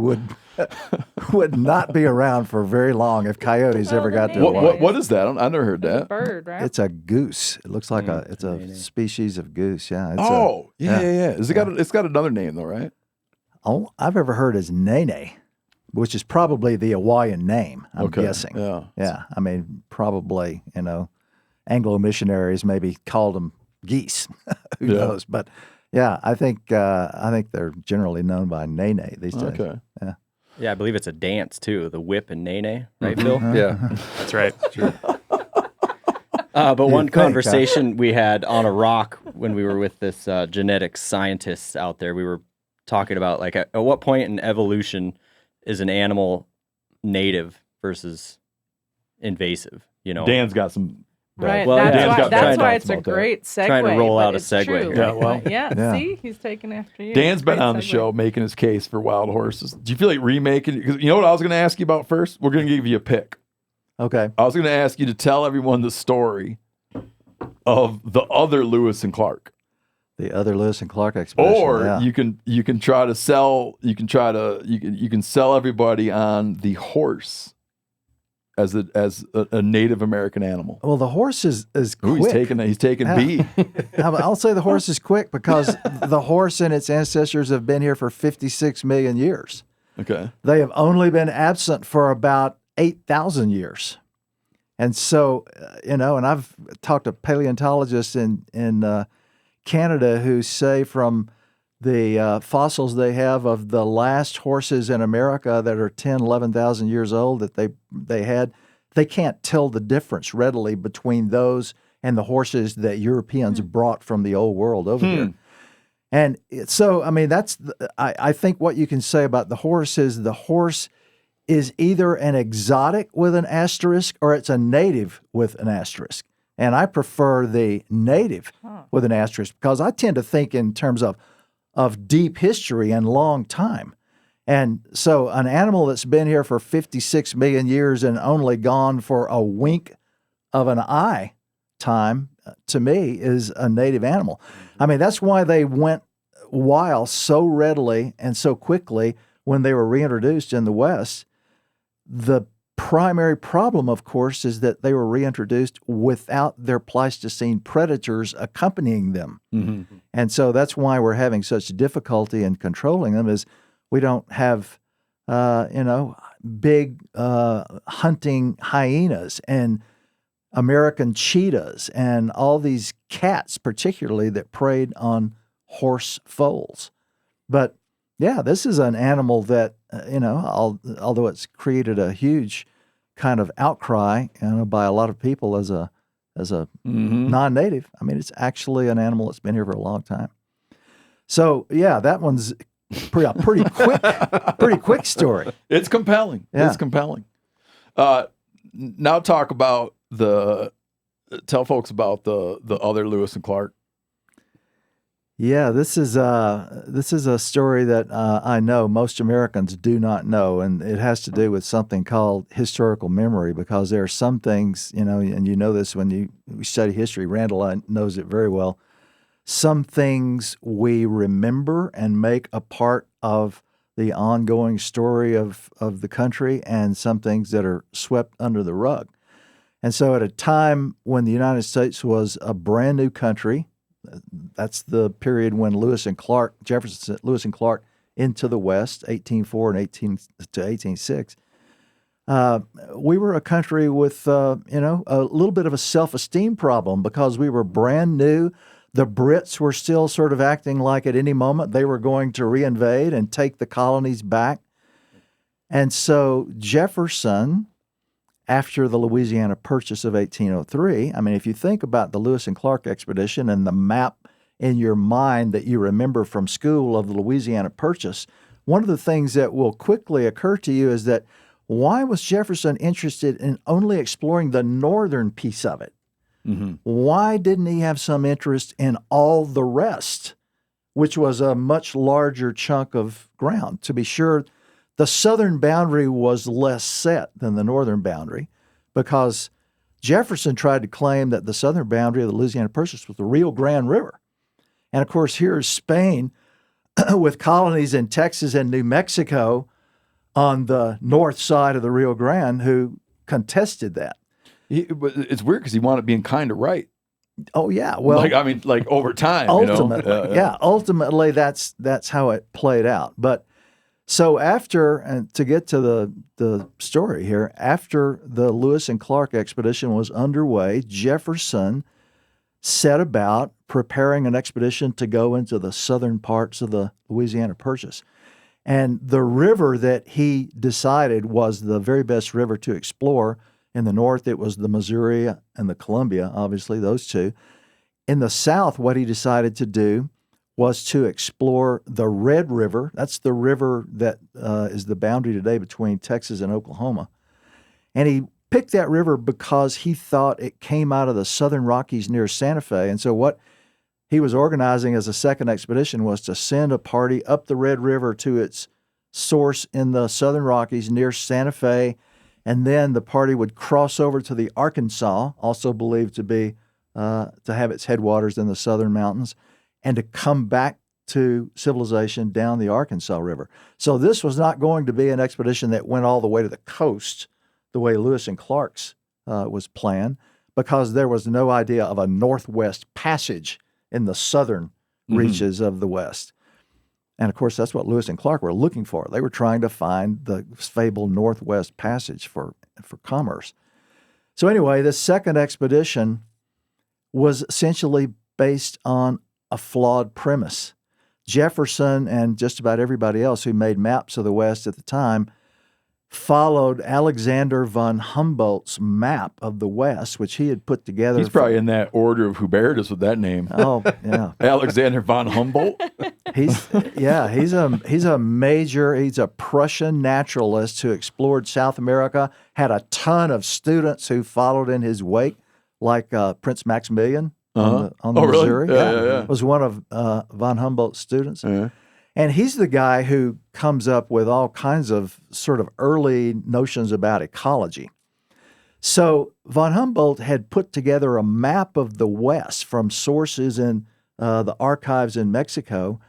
would not be around for very long if coyotes ever got to Hawaii. What is that? I never heard It's a that. bird, right? It's a goose. It looks like it's a species of goose. Yeah. It's Yeah. It's got another name though, right? all I've ever heard is Nene, which is probably the Hawaiian name. I'm guessing. Yeah. I mean, probably Anglo missionaries maybe called them geese. Who knows? But yeah, I think they're generally known by Nene these days. Okay. Yeah. Yeah, I believe it's a dance too, the whip and Nene, right, Phil? Yeah. That's right. But one conversation we had on a rock when we were with this genetics scientists out there, we were talking about like at what point in evolution is an animal native versus invasive? Dan's got some. Right. Well, that's yeah. why it's a great segue. Trying to roll but out a it's segue true. here. Yeah, well, Yeah, see, he's taking after you. Dan's been Great on the segue. show making his case for wild horses. Do you feel like remaking? Because you know what I was going to ask you about first? We're going to give you a pick. Okay. I was going to ask you to tell everyone the story of the other Lewis and Clark. The other Lewis and Clark expedition. Or you can sell everybody on the horse as a Native American animal. Well, the horse is quick. He's taking B. I'll say the horse is quick because the horse and its ancestors have been here for 56 million years. Okay. They have only been absent for about 8,000 years. And so, and I've talked to paleontologists in Canada who say from the fossils they have of the last horses in America that are 10, 11,000 years old that they can't tell the difference readily between those and the horses that Europeans brought from the old world over here. And so, I mean, I think what you can say about the horse is either an exotic with an asterisk or it's a native with an asterisk. And I prefer the native with an asterisk because I tend to think in terms of deep history and long time. And so an animal that's been here for 56 million years and only gone for a wink of an eye time, to me, is a native animal. I mean, that's why they went wild so readily and so quickly when they were reintroduced in the West. The primary problem, of course, is that they were reintroduced without their Pleistocene predators accompanying them. Mm-hmm. And so that's why we're having such difficulty in controlling them, is we don't have, big hunting hyenas and American cheetahs and all these cats, particularly, that preyed on horse foals. But yeah, this is an animal that, although it's created a huge kind of outcry, by a lot of people as a non-native. I mean, it's actually an animal that's been here for a long time. So yeah, that one's pretty quick story. It's compelling. Yeah. It's compelling. Now tell folks about the other Lewis and Clark. Yeah, this is a story that I know most Americans do not know, and it has to do with something called historical memory, because there are some things, and you know this when you study history. Randall knows it very well. Some things we remember and make a part of the ongoing story of the country, and some things that are swept under the rug. And so at a time when the United States was a brand new country, that's the period when Jefferson sent Lewis and Clark into the West, 1804 and 1806. We were a country with, a little bit of a self-esteem problem, because we were brand new. The Brits were still sort of acting like at any moment they were going to reinvade and take the colonies back. And so Jefferson, after the Louisiana Purchase of 1803, I mean, if you think about the Lewis and Clark expedition and the map in your mind that you remember from school of the Louisiana Purchase, one of the things that will quickly occur to you is that why was Jefferson interested in only exploring the northern piece of it? Mm-hmm. Why didn't he have some interest in all the rest, which was a much larger chunk of ground? To be sure, the southern boundary was less set than the northern boundary, because Jefferson tried to claim that the southern boundary of the Louisiana Purchase was the Rio Grande River. And of course, here's Spain with colonies in Texas and New Mexico on the north side of the Rio Grande who contested that. It's weird because he wound up being kind of right. Oh yeah, well, over time. Ultimately, ultimately that's how it played out. But so after, and to get to the story here, after the Lewis and Clark expedition was underway, Jefferson set about preparing an expedition to go into the southern parts of the Louisiana Purchase. And the river that he decided was the very best river to explore. In the north, it was the Missouri and the Columbia, obviously, those two. In the south, what he decided to do was to explore the Red River. That's the river that is the boundary today between Texas and Oklahoma. And he picked that river because he thought it came out of the southern Rockies near Santa Fe. And so what he was organizing as a second expedition was to send a party up the Red River to its source in the southern Rockies near Santa Fe, and then the party would cross over to the Arkansas, also believed to be to have its headwaters in the southern mountains, and to come back to civilization down the Arkansas River. So this was not going to be an expedition that went all the way to the coast, the way Lewis and Clark's was planned, because there was no idea of a northwest passage in the southern reaches of the West. And, of course, that's what Lewis and Clark were looking for. They were trying to find the fabled Northwest Passage for commerce. So anyway, this second expedition was essentially based on a flawed premise. Jefferson and just about everybody else who made maps of the West at the time followed Alexander von Humboldt's map of the West, which he had put together. He's probably in that order of Hubertus with that name. Oh, yeah. Alexander von Humboldt. He's a Prussian naturalist who explored South America, had a ton of students who followed in his wake, like Prince Maximilian on the Really? Missouri. Yeah. Was one of von Humboldt's students. Yeah. And he's the guy who comes up with all kinds of sort of early notions about ecology. So von Humboldt had put together a map of the West from sources in the archives in Mexico,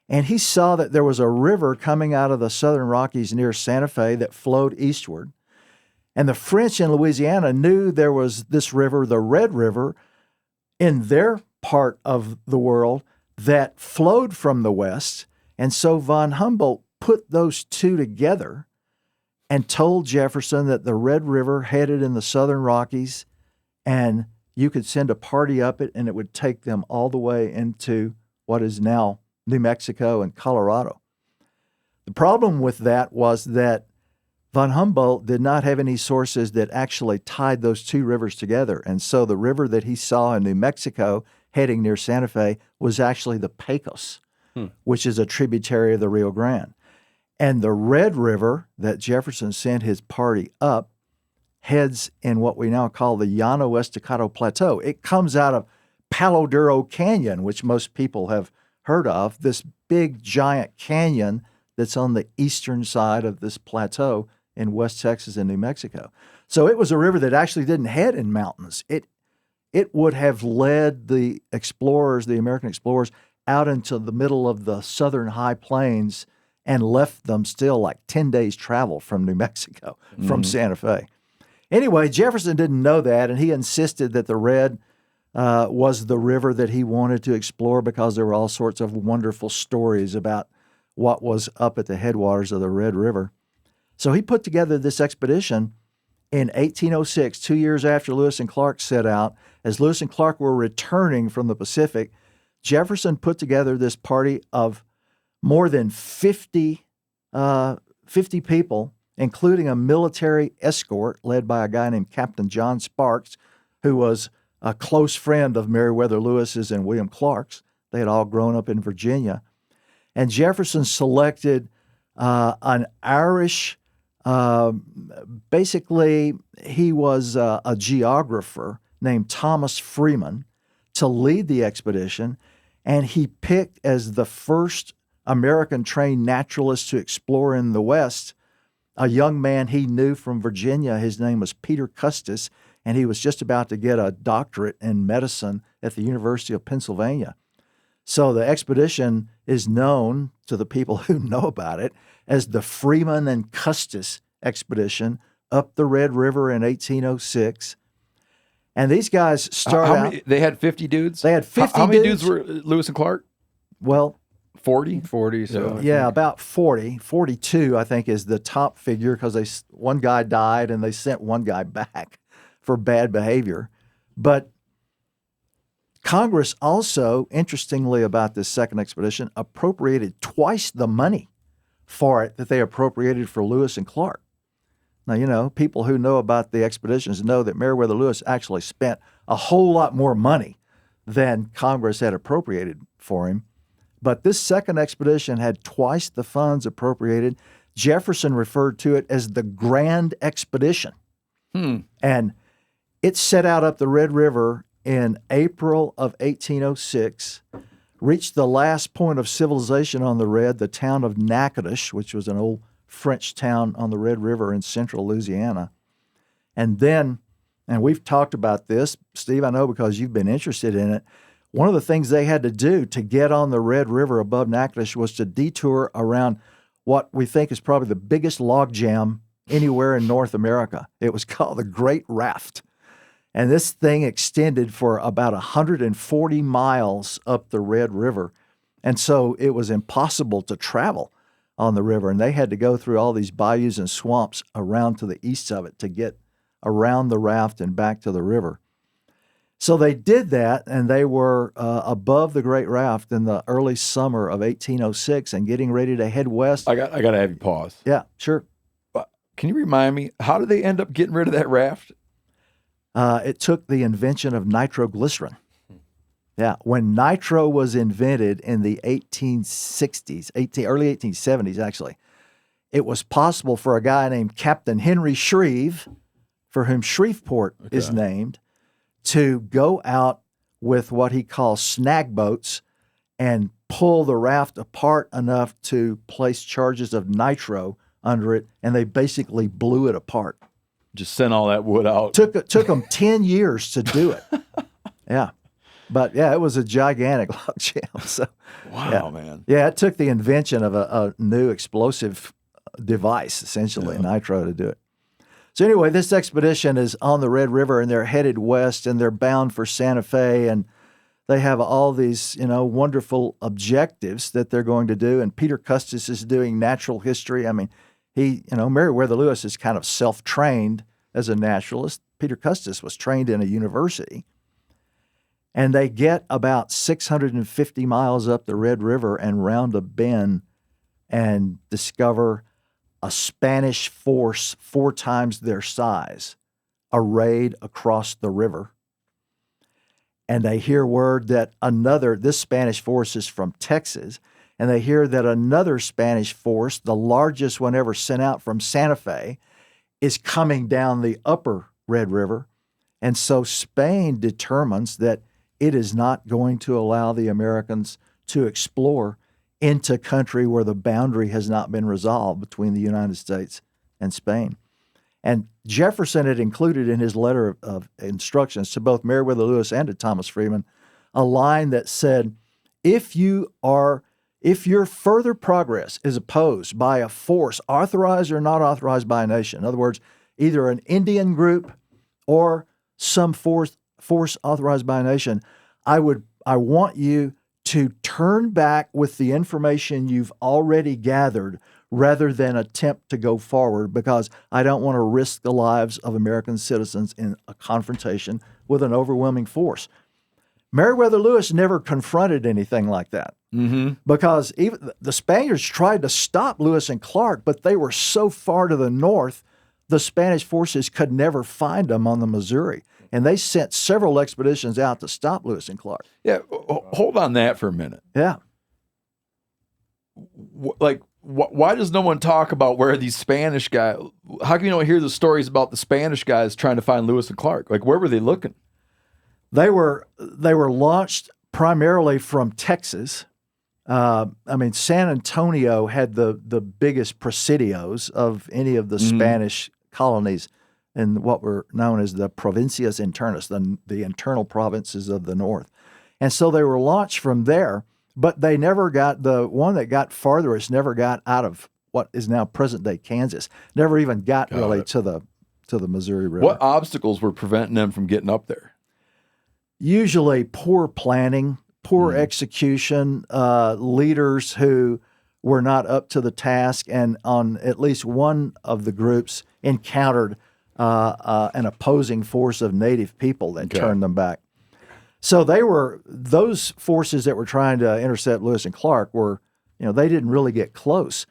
and he saw that there was a river coming out of the Southern Rockies near Santa Fe that flowed eastward. And the French in Louisiana knew there was this river, the Red River, in their part of the world that flowed from the west. And so von Humboldt put those two together and told Jefferson that the Red River headed in the Southern Rockies, and you could send a party up it, and it would take them all the way into what is now New Mexico and Colorado. The problem with that was that von Humboldt did not have any sources that actually tied those two rivers together. And so the river that he saw in New Mexico heading near Santa Fe was actually the Pecos, which is a tributary of the Rio Grande. And the Red River that Jefferson sent his party up heads in what we now call the Llano Estacado Plateau. It comes out of Palo Duro Canyon, which most people have heard of, this big giant canyon that's on the eastern side of this plateau in West Texas and New Mexico. So it was a river that actually didn't head in mountains. It would have led the explorers, the American explorers, out into the middle of the southern high plains and left them still like 10 days travel from New Mexico, from Santa Fe. Anyway, Jefferson didn't know that, and he insisted that the Red was the river that he wanted to explore because there were all sorts of wonderful stories about what was up at the headwaters of the Red River. So he put together this expedition in 1806, 2 years after Lewis and Clark set out. As Lewis and Clark were returning from the Pacific, Jefferson put together this party of more than 50 people, including a military escort led by a guy named Captain John Sparks, who was a close friend of Meriwether Lewis's and William Clark's. They had all grown up in Virginia. And Jefferson selected an Irish, basically he was a geographer named Thomas Freeman to lead the expedition. And he picked as the first American-trained naturalist to explore in the West a young man he knew from Virginia. His name was Peter Custis, and he was just about to get a doctorate in medicine at the University of Pennsylvania. So the expedition is known to the people who know about it as the Freeman and Custis expedition up the Red River in 1806. And these guys started They had 50 dudes? They had 50 How many dudes. dudes were Lewis and Clark? Well, 40? 40. So yeah, about 40. 42, I think, is the top figure because one guy died and they sent one guy back for bad behavior. But Congress also, interestingly about this second expedition, appropriated twice the money for it that they appropriated for Lewis and Clark. Now, you know, people who know about the expeditions know that Meriwether Lewis actually spent a whole lot more money than Congress had appropriated for him. But this second expedition had twice the funds appropriated. Jefferson referred to it as the Grand Expedition. And it set out up the Red River in April of 1806, reached the last point of civilization on the Red, the town of Natchitoches, which was an old French town on the Red River in central Louisiana. And then, and we've talked about this, Steve, I know because you've been interested in it, one of the things they had to do to get on the Red River above Natchitoches was to detour around what we think is probably the biggest log jam anywhere in North America. It was called the Great Raft. And this thing extended for about 140 miles up the Red River. And so it was impossible to travel on the river. And they had to go through all these bayous and swamps around to the east of it to get around the raft and back to the river. So they did that, and they were above the Great Raft in the early summer of 1806 and getting ready to head west. I got to have you pause. Yeah, sure. Can you remind me, how did they end up getting rid of that raft? It took the invention of nitroglycerin. Yeah, when nitro was invented in the 1860s, early 1870s actually, it was possible for a guy named Captain Henry Shreve, for whom Shreveport is named, to go out with what he calls snag boats and pull the raft apart enough to place charges of nitro under it, and they basically blew it apart. Just sent all that wood out. Took them 10 years to do it. Yeah. But yeah, it was a gigantic log jam. So, Wow, man. Yeah, it took the invention of a new explosive device, essentially, nitro, to do it. So anyway, this expedition is on the Red River, and they're headed west, and they're bound for Santa Fe, and they have all these, wonderful objectives that they're going to do. And Peter Custis is doing natural history. I mean, Meriwether Lewis is kind of self-trained as a naturalist. Peter Custis was trained in a university. And they get about 650 miles up the Red River and round a bend and discover a Spanish force 4 times their size arrayed across the river. And they hear word that this Spanish force is from Texas, and they hear that another Spanish force, the largest one ever sent out from Santa Fe, is coming down the upper Red River. And so Spain determines that it is not going to allow the Americans to explore into country where the boundary has not been resolved between the United States and Spain. And Jefferson had included in his letter of instructions to both Meriwether Lewis and to Thomas Freeman a line that said, if your further progress is opposed by a force authorized or not authorized by a nation, in other words, either an Indian group or some force authorized by a nation, I want you to turn back with the information you've already gathered rather than attempt to go forward, because I don't want to risk the lives of American citizens in a confrontation with an overwhelming force. Meriwether Lewis never confronted anything like that, because even the Spaniards tried to stop Lewis and Clark, but they were so far to the north, the Spanish forces could never find them on the Missouri. And they sent several expeditions out to stop Lewis and Clark. Yeah, hold on that for a minute. Yeah. Why does no one talk about where these Spanish guys, how come you don't hear the stories about the Spanish guys trying to find Lewis and Clark? Like, where were they looking? They were launched primarily from Texas. San Antonio had the biggest presidios of any of the Spanish colonies in what were known as the Provincias Internas, the internal provinces of the north. And so they were launched from there, but they never got, the one that got farthest never got out of what is now present-day Kansas, never even got really to the Missouri River. What obstacles were preventing them from getting up there? Usually poor planning, poor execution, leaders who were not up to the task, and on at least one of the groups encountered an opposing force of native people that turned them back. So those forces that were trying to intercept Lewis and Clark were, they didn't really get close.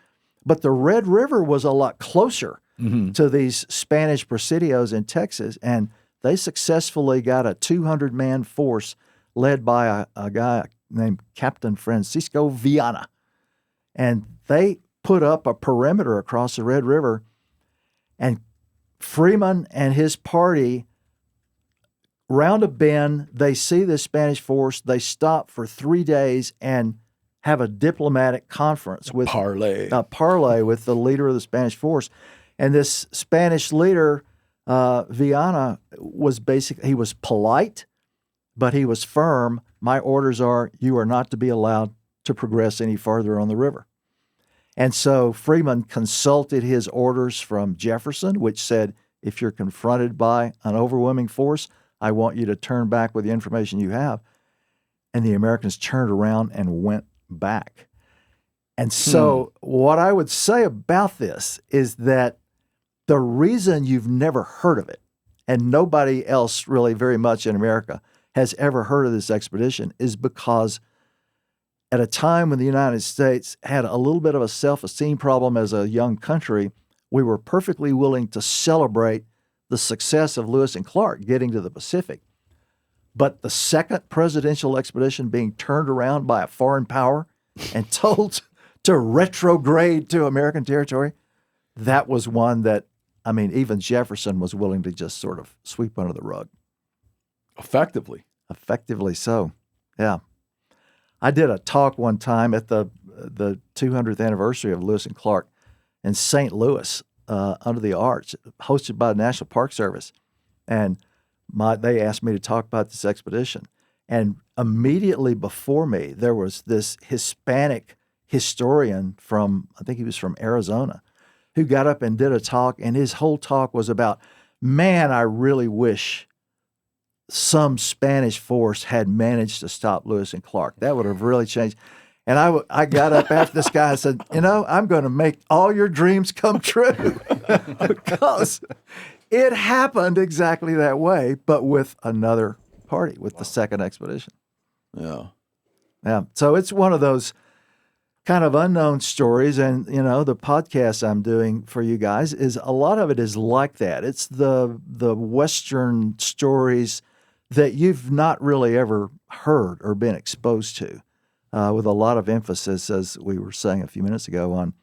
But the Red River was a lot closer to these Spanish presidios in Texas, and they successfully got a 200-man force led by a guy named Captain Francisco Viana. And they put up a perimeter across the Red River, and Freeman and his party, round a bend, they see the Spanish force. They stop for 3 days and have a diplomatic conference with parley with the leader of the Spanish force. And this Spanish leader, Viana, he was polite, but he was firm. My orders are, you are not to be allowed to progress any farther on the river. And so Freeman consulted his orders from Jefferson, which said, if you're confronted by an overwhelming force, I want you to turn back with the information you have. And the Americans turned around and went back. And so what I would say about this is that the reason you've never heard of it, and nobody else really very much in America has ever heard of this expedition, is because at a time when the United States had a little bit of a self-esteem problem as a young country, we were perfectly willing to celebrate the success of Lewis and Clark getting to the Pacific. But the second presidential expedition being turned around by a foreign power and told to retrograde to American territory, that was one that, even Jefferson was willing to just sort of sweep under the rug. Effectively. Effectively so, yeah. I did a talk one time at the 200th anniversary of Lewis and Clark in St. Louis under the arch, hosted by the National Park Service. And they asked me to talk about this expedition. And immediately before me, there was this Hispanic historian from, I think he was from Arizona, who got up and did a talk. And his whole talk was about, man, I really wish some Spanish force had managed to stop Lewis and Clark. That would have really changed. And I got up after this guy and said, I'm going to make all your dreams come true because it happened exactly that way, but with another party, with the second expedition. Yeah. Yeah. So it's one of those kind of unknown stories. And, the podcast I'm doing for you guys is a lot of it is like that. It's the Western stories that you've not really ever heard or been exposed to, with a lot of emphasis, as we were saying a few minutes ago, on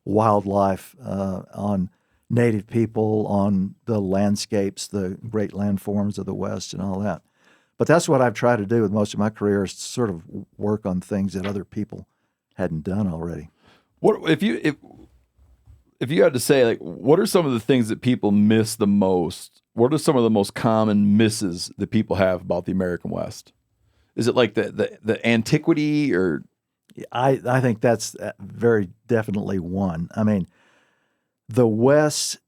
wildlife, on native people, on the landscapes, the great landforms of the West and all that. But that's what I've tried to do with most of my career, is to sort of work on things that other people hadn't done already. What if you had to say, like, what are some of the things that people miss the most? What are some of the most common misses that people have about the American West? Is it like the antiquity, or? I think that's very definitely one. I mean, the West,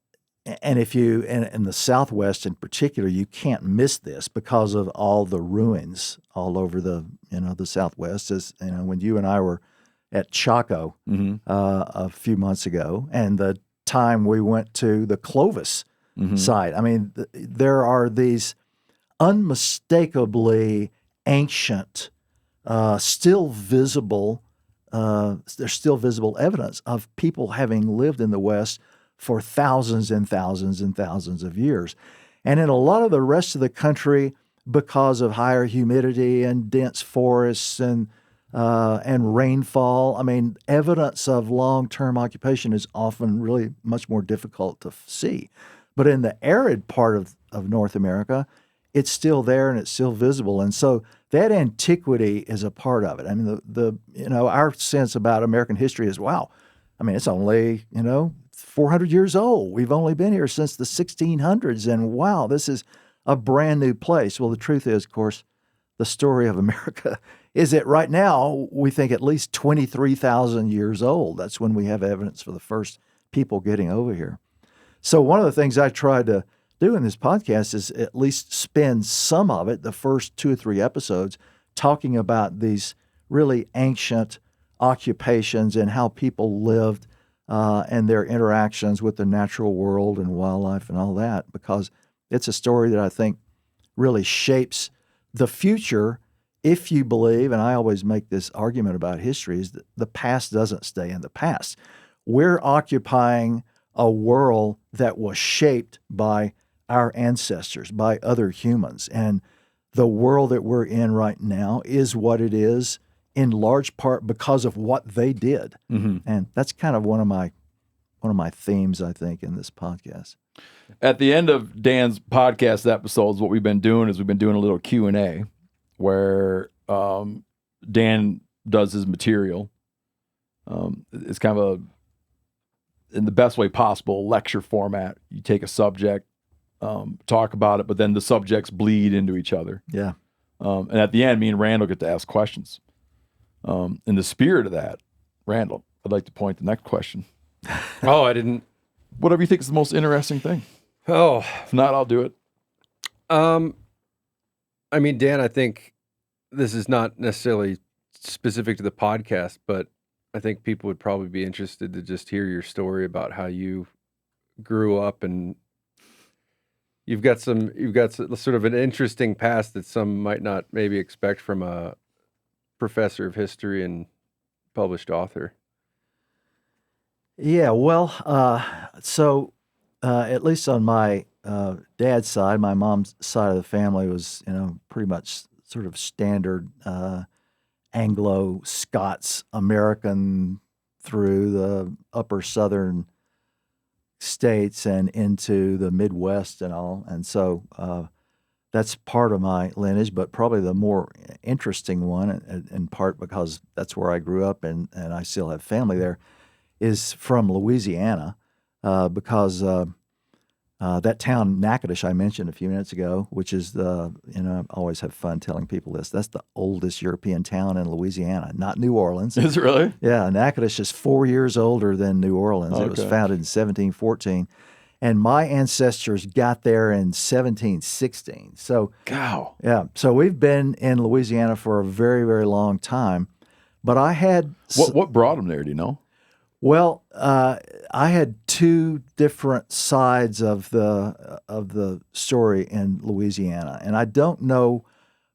and in the Southwest in particular, you can't miss this because of all the ruins all over the Southwest. As when you and I were at Chaco a few months ago, and the time we went to the Clovis site. I mean, there are these unmistakably ancient, still visible. There's still visible evidence of people having lived in the West for thousands and thousands and thousands of years. And in a lot of the rest of the country, because of higher humidity and dense forests and rainfall, I mean, evidence of long-term occupation is often really much more difficult to see. But in the arid part of North America, it's still there and it's still visible. And so that antiquity is a part of it. I mean, our sense about American history is, wow, I mean, it's only, 400 years old. We've only been here since the 1600s, and wow, this is a brand new place. Well, the truth is, of course, the story of America is that right now we think at least 23,000 years old. That's when we have evidence for the first people getting over here. So one of the things I tried to do in this podcast is at least spend some of it, the first 2 or 3 episodes, talking about these really ancient occupations and how people lived and their interactions with the natural world and wildlife and all that, because it's a story that I think really shapes the future if you believe, and I always make this argument about history, is that the past doesn't stay in the past. We're occupying a world that was shaped by our ancestors, by other humans. And the world that we're in right now is what it is in large part because of what they did. Mm-hmm. And that's kind of one of my themes, I think, in this podcast. At the end of Dan's podcast episodes, what we've been doing is we've been doing a little Q&A where Dan does his material. It's kind of in the best way possible, lecture format. You take a subject, talk about it, but then the subjects bleed into each other. Yeah. And at the end, me and Randall get to ask questions. In the spirit of that, Randall, I'd like to point the next question. Oh, I didn't. Whatever you think is the most interesting thing. Oh. If not, I'll do it. I mean, Dan, I think this is not necessarily specific to the podcast, but I think people would probably be interested to just hear your story about how you grew up, and you've got sort of an interesting past that some might not maybe expect from a professor of history and published author. Yeah, well, so at least on my dad's side, my mom's side of the family was, pretty much sort of standard Anglo-Scots American through the upper southern states and into the Midwest and all. And so that's part of my lineage, but probably the more interesting one, in part because that's where I grew up and I still have family there, is from Louisiana, because that town, Natchitoches, I mentioned a few minutes ago, which is I always have fun telling people this. That's the oldest European town in Louisiana, not New Orleans. Is it really? Yeah, Natchitoches is 4 years older than New Orleans. It was Okay. founded in 1714. And my ancestors got there in 1716. So, Cow. yeah, so we've been in Louisiana for a very, very long time. But I had What brought them there? Do you know? well, I had two different sides of the story in Louisiana, and I don't know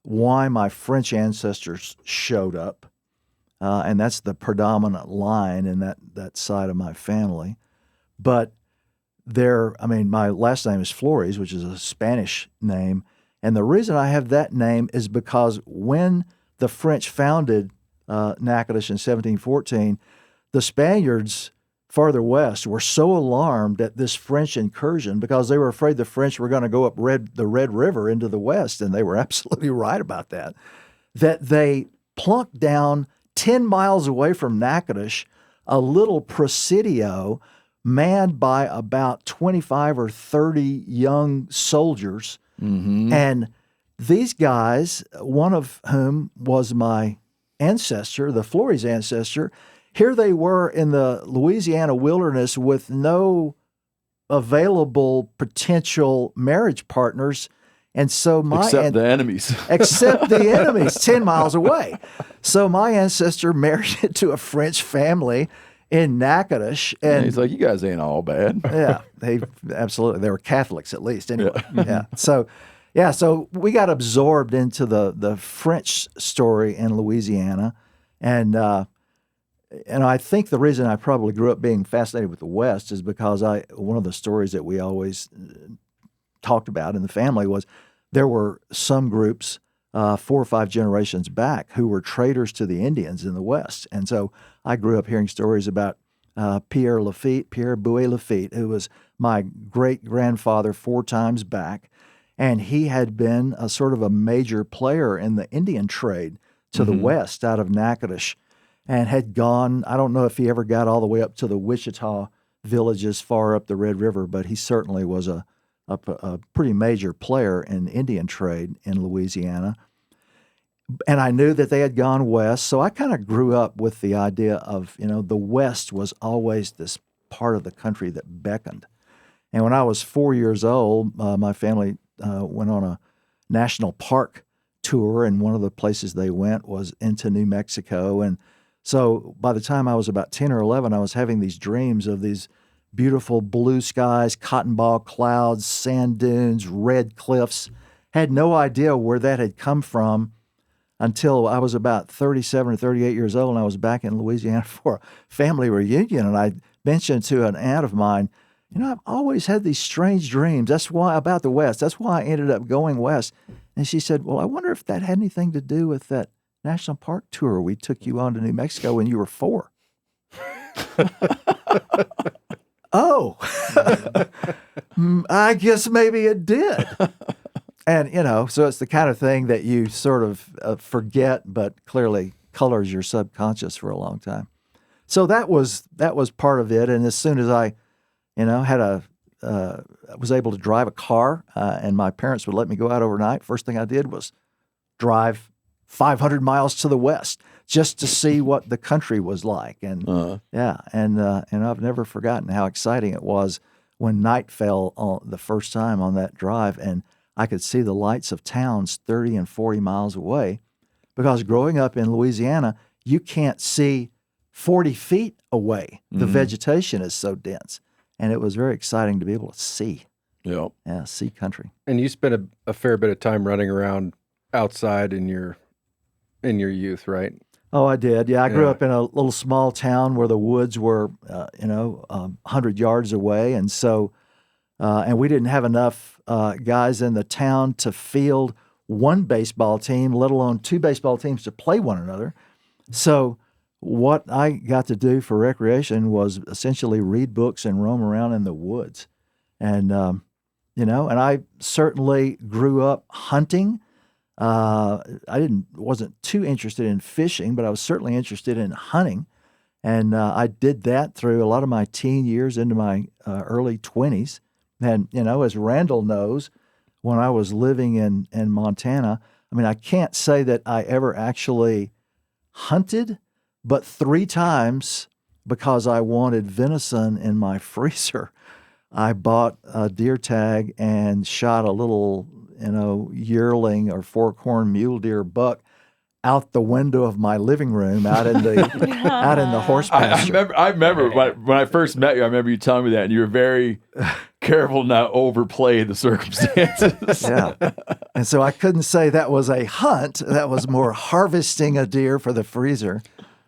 why my French ancestors showed up, and that's the predominant line in that side of my family. But my last name is Flores, which is a Spanish name, and the reason I have that name is because when the French founded Natchitoches in 1714, the Spaniards farther west were so alarmed at this French incursion because they were afraid the French were going to go up the Red River into the west, and they were absolutely right about that they plunked down 10 miles away from Natchitoches a little presidio manned by about 25 or 30 young soldiers. Mm-hmm. And these guys, one of whom was my ancestor, the Flores ancestor, here they were in the Louisiana wilderness with no available potential marriage partners. And so Except the enemies. except the enemies 10 miles away. So my ancestor married into a French family in Natchitoches. And And he's like, you guys ain't all bad. yeah, they were Catholics at least anyway. Yeah. So we got absorbed into the French story in Louisiana. And I think the reason I probably grew up being fascinated with the West is because one of the stories that we always talked about in the family was there were some groups 4 or 5 generations back who were traders to the Indians in the West. And so I grew up hearing stories about Pierre Bouet Lafitte, who was my great-grandfather 4 times back, and he had been a sort of a major player in the Indian trade to the west out of Natchitoches, and had gone, I don't know if he ever got all the way up to the Wichita villages far up the Red River, but he certainly was a pretty major player in Indian trade in Louisiana. And I knew that they had gone west, so I kind of grew up with the idea of, the West was always this part of the country that beckoned. And when I was 4 years old, my family went on a national park tour, and one of the places they went was into New Mexico. And so by the time I was about 10 or 11, I was having these dreams of these beautiful blue skies, cotton ball clouds, sand dunes, red cliffs. Had no idea where that had come from until I was about 37 or 38 years old, and I was back in Louisiana for a family reunion. And I mentioned to an aunt of mine, I've always had these strange dreams. That's why about the West. That's why I ended up going west. And she said, well, I wonder if that had anything to do with that national park tour we took you on to New Mexico when you were 4. Oh, I guess maybe it did. And, so it's the kind of thing that you sort of forget, but clearly colors your subconscious for a long time. So that was part of it. And as soon as I, was able to drive a car, and my parents would let me go out overnight, first thing I did was drive 500 miles to the west just to see what the country was like. And and I've never forgotten how exciting it was when night fell on the first time on that drive, and I could see the lights of towns 30 and 40 miles away, because growing up in Louisiana, you can't see 40 feet away. The vegetation is so dense, and it was very exciting to be able to see. Yep. Yeah, see country. And you spent a fair bit of time running around outside in your youth, right? Oh, I did. Yeah, I grew Yeah. up in a little small town where the woods were, 100 yards away. And so, and we didn't have enough guys in the town to field one baseball team, let alone 2 baseball teams to play one another. So what I got to do for recreation was essentially read books and roam around in the woods. And and I certainly grew up hunting. Wasn't too interested in fishing, but I was certainly interested in hunting. And I did that through a lot of my teen years into my early 20s. And, as Randall knows, when I was living in Montana, I mean, I can't say that I ever actually hunted, but 3 times, because I wanted venison in my freezer, I bought a deer tag and shot a little, yearling or fork-horn mule deer buck out the window of my living room, out in the horse pasture. I remember when I first met you. I remember you telling me that, and you were very careful not to overplay the circumstances. Yeah, and so I couldn't say that was a hunt. That was more harvesting a deer for the freezer.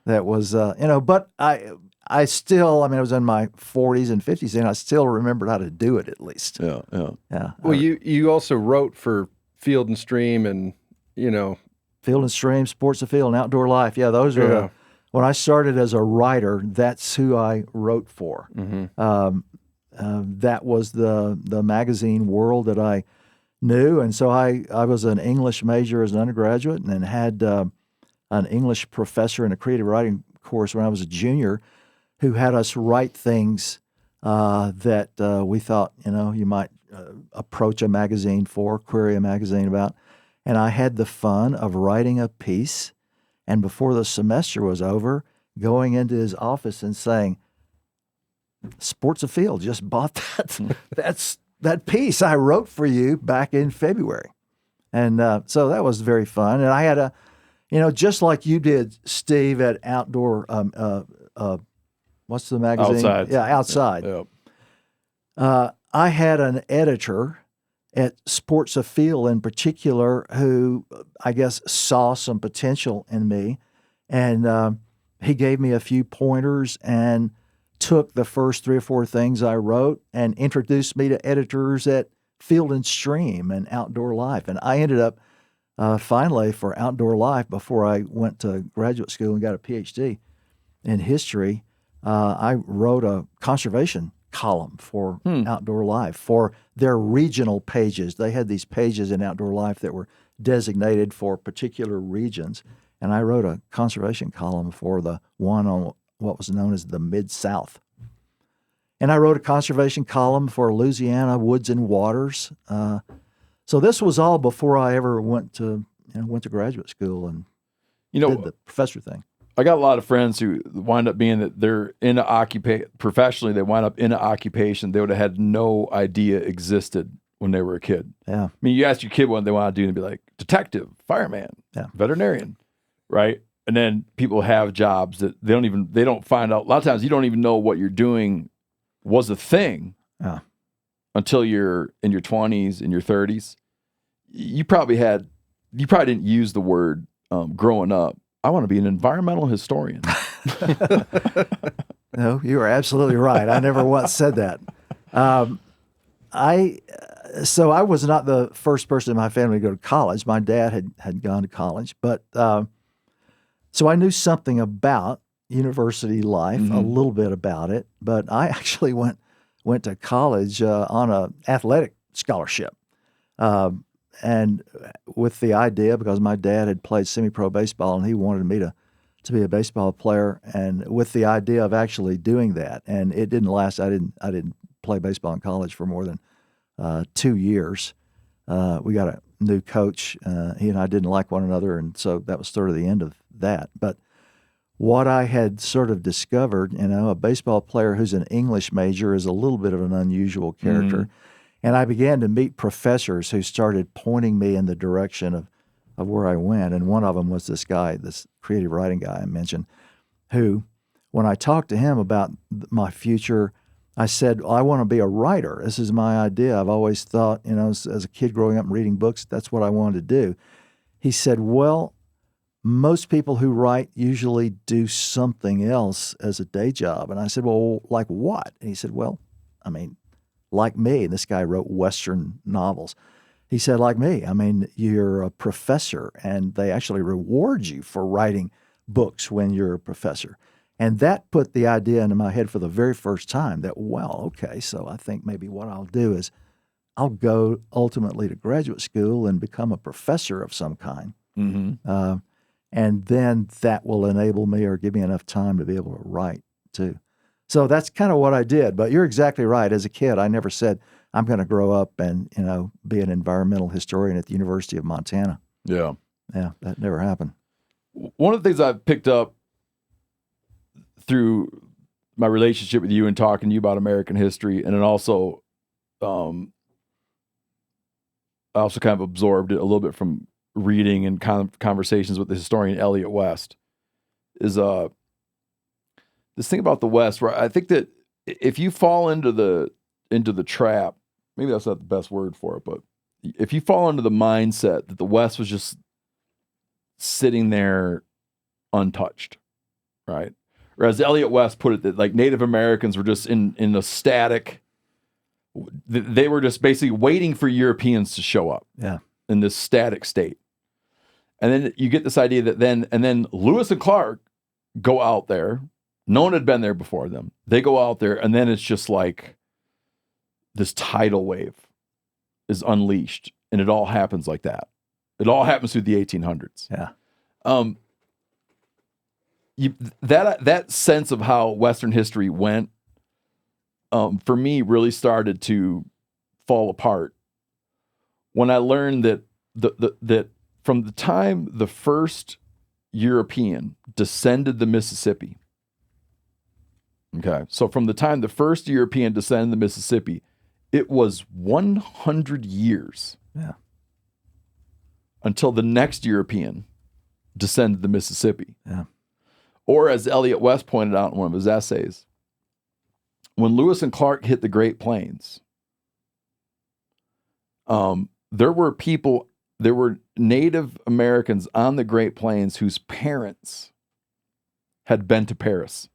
That was, But I still, I was in my 40s and 50s, and I still remembered how to do it at least. Yeah. Well, you also wrote for Field and Stream, and Field and Stream, Sports of Field, and Outdoor Life. Yeah, those are when I started as a writer. That's who I wrote for. Mm-hmm. That was the magazine world that I knew, and so I was an English major as an undergraduate, and then had an English professor in a creative writing course when I was a junior, who had us write things that we thought you might approach a magazine for, query a magazine about. And I had the fun of writing a piece, and before the semester was over, going into his office and saying, Sports of Field just bought that piece I wrote for you back in February. And so that was very fun. And I had just like you did, Steve, at Outdoor, what's the magazine? Outside. Yeah, Outside. Yeah. I had an editor at Sports of Field in particular, who I guess saw some potential in me, and he gave me a few pointers and took the first 3 or 4 things I wrote and introduced me to editors at Field and Stream and Outdoor Life. And I ended up finally for Outdoor Life, before I went to graduate school and got a PhD in history, I wrote a conservation column for Outdoor Life for their regional pages. They had these pages in Outdoor Life that were designated for particular regions, and I wrote a conservation column for the one on what was known as the Mid-South. And I wrote a conservation column for Louisiana Woods and Waters. So this was all before I ever went to graduate school and did the professor thing. I got a lot of friends who wind up being that they're in an occupation professionally. They wind up in an occupation they would have had no idea existed when they were a kid. Yeah. I mean, you ask your kid what they want to do, and they'd be like detective, fireman, veterinarian, right? And then people have jobs that they don't find out. A lot of times, you don't even know what you're doing was a thing until you're in your 20s, in your 30s. You probably didn't use the word growing up. I want to be an environmental historian. No, you are absolutely right. I never once said that. So I was not the first person in my family to go to college. My dad had gone to college, but so I knew something about university life, a little bit about it. But I actually went to college on an athletic scholarship. And with the idea, because my dad had played semi-pro baseball and he wanted me to be a baseball player, and with the idea of actually doing that. And it didn't last. I didn't play baseball in college for more than 2 years. We got a new coach. He and I didn't like one another, and so that was sort of the end of that. But what I had sort of discovered, a baseball player who's an English major is a little bit of an unusual character. Mm-hmm. And I began to meet professors who started pointing me in the direction of where I went. And one of them was this guy, this creative writing guy I mentioned, who, when I talked to him about my future, I said, I want to be a writer. This is my idea. I've always thought, as a kid growing up and reading books, that's what I wanted to do. He said, well, most people who write usually do something else as a day job. And I said, well, like what? And he said, well, like me. And this guy wrote Western novels. He said, like me, you're a professor, and they actually reward you for writing books when you're a professor. And that put the idea into my head for the very first time that, well, okay, so I think maybe what I'll do is I'll go ultimately to graduate school and become a professor of some kind. Mm-hmm. And then that will enable me or give me enough time to be able to write too. So that's kind of what I did. But you're exactly right. As a kid, I never said I'm going to grow up and, be an environmental historian at the University of Montana. Yeah. Yeah, that never happened. One of the things I've picked up through my relationship with you and talking to you about American history, and then also, I also kind of absorbed it a little bit from reading and conversations with the historian Elliot West, is this thing about the West where I think that if you fall into the trap, maybe that's not the best word for it, but if you fall into the mindset that the West was just sitting there untouched, right? Or as Elliot West put it, that like Native Americans were just in a static, they were just basically waiting for Europeans to show up in this static state. And then you get this idea that then Lewis and Clark go out there. No one had been there before them. They go out there, and then it's just like this tidal wave is unleashed, and it all happens like that. It all happens through the 1800s. Yeah. That sense of how Western history went, for me, really started to fall apart when I learned that that from the time the first European descended the Mississippi. Okay, so from the time the first European descended the Mississippi, it was 100 years until the next European descended the Mississippi. Yeah. Or as Elliot West pointed out in one of his essays, when Lewis and Clark hit the Great Plains, there were Native Americans on the Great Plains whose parents had been to Paris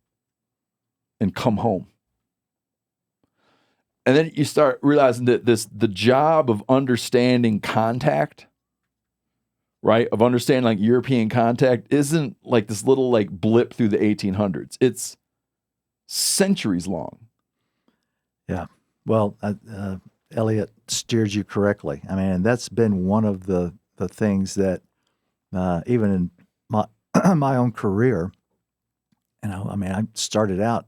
and come home. And then you start realizing that the job of understanding contact, right? Of understanding like European contact isn't like this little like blip through the 1800s. It's centuries long. Yeah. Well, Elliot steered you correctly. I mean, that's been one of the things that even in my own career, I started out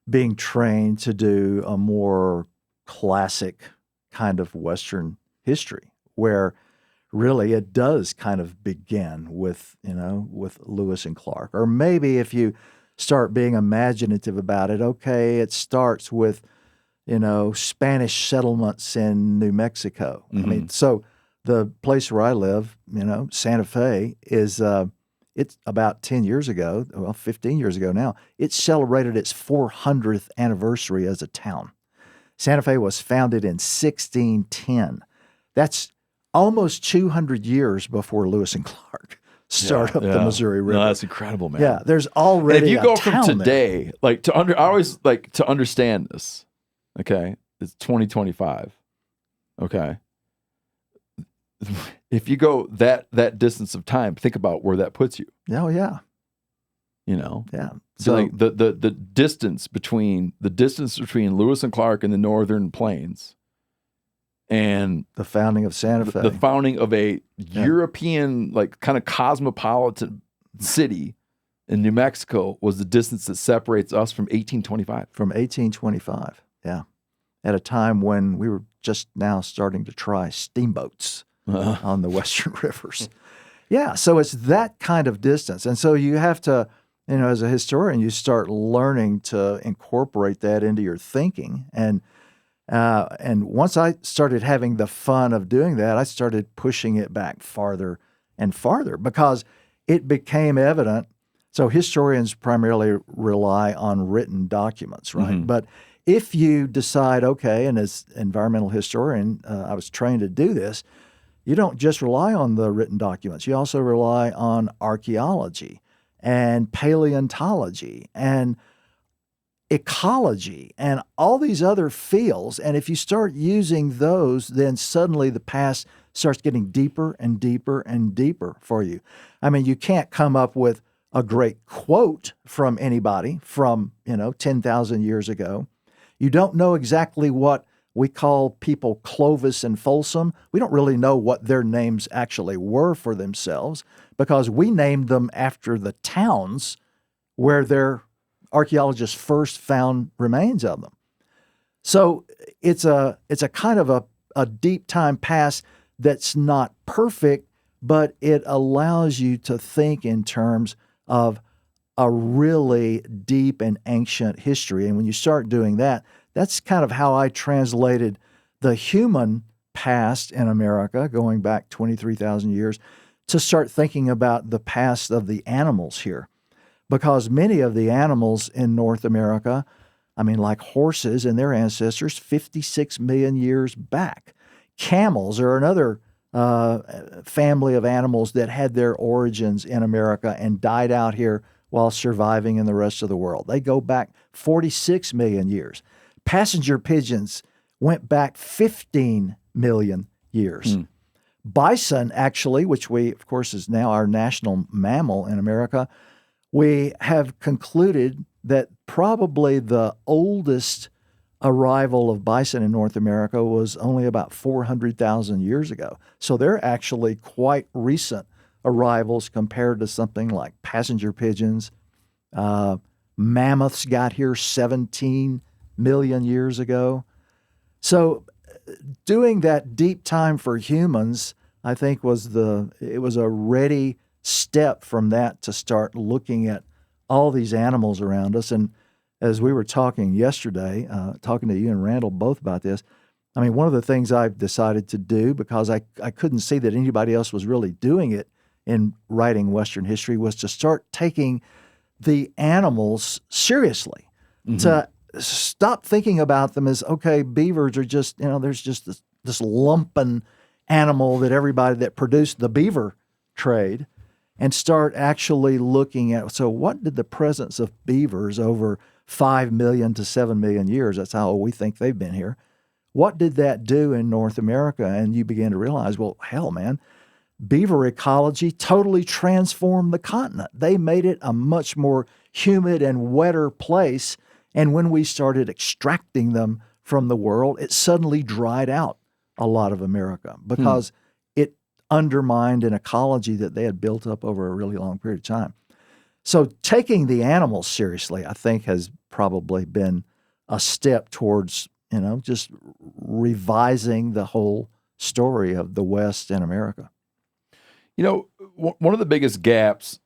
being trained to do a more classic kind of Western history where really it does kind of begin with Lewis and Clark. Or maybe if you start being imaginative about it, okay, it starts with, Spanish settlements in New Mexico. Mm-hmm. I mean, so the place where I live, Santa Fe is, it's about 10 years ago, 15 years ago now, it celebrated its 400th anniversary as a town. Santa Fe was founded in 1610. That's almost 200 years before Lewis and Clark start up the Missouri River. No, that's incredible, man. Yeah, there's already and if you go from town today, there. like I always like to understand this. Okay, it's 2025. Okay, if you go that distance of time, think about where that puts you. Oh yeah, Yeah. So like the distance between Lewis and Clark in the northern plains and the founding of Santa Fe, the founding of a European like kind of cosmopolitan city in New Mexico was the distance that separates us from 1825. From 1825, yeah, at a time when we were just now starting to try steamboats on the western rivers. Yeah, so it's that kind of distance, and so you have to, as a historian, you start learning to incorporate that into your thinking, and once I started having the fun of doing that, I started pushing it back farther and farther because it became evident. So historians primarily rely on written documents, right? Mm-hmm. But if you decide, okay, and as environmental historian, I was trained to do this, you don't just rely on the written documents. You also rely on archaeology and paleontology and ecology and all these other fields. And if you start using those, then suddenly the past starts getting deeper and deeper and deeper for you. I mean, you can't come up with a great quote from anybody from, 10,000 years ago. You don't know exactly what we call people Clovis and Folsom. We don't really know what their names actually were for themselves because we named them after the towns where their archaeologists first found remains of them. So it's a kind of a deep time past that's not perfect, but it allows you to think in terms of a really deep and ancient history. And when you start doing that, that's kind of how I translated the human past in America, going back 23,000 years, to start thinking about the past of the animals here. Because many of the animals in North America, I mean, like horses and their ancestors, 56 million years back. Camels are another family of animals that had their origins in America and died out here while surviving in the rest of the world. They go back 46 million years. Passenger pigeons went back 15 million years. Bison, actually, which of course, is now our national mammal in America, we have concluded that probably the oldest arrival of bison in North America was only about 400,000 years ago. So they're actually quite recent arrivals compared to something like passenger pigeons. Mammoths got here 17 million years ago. So doing that deep time for humans, I think it was a ready step from that to start looking at all these animals around us. And as we were talking yesterday, talking to you and Randall both about this, I mean, one of the things I've decided to do, because I couldn't see that anybody else was really doing it in writing Western history, was to start taking the animals seriously, to stop thinking about them as, okay, beavers are just, there's just this lumpen animal that everybody that produced the beaver trade, and start actually looking at, so what did the presence of beavers over 5 million to 7 million years, that's how we think they've been here, what did that do in North America? And you begin to realize, well, hell, man, beaver ecology totally transformed the continent. They made it a much more humid and wetter place. And when we started extracting them from the world, it suddenly dried out a lot of America because it undermined an ecology that they had built up over a really long period of time. So taking the animals seriously, I think, has probably been a step towards, just revising the whole story of the West and America. One of the biggest gaps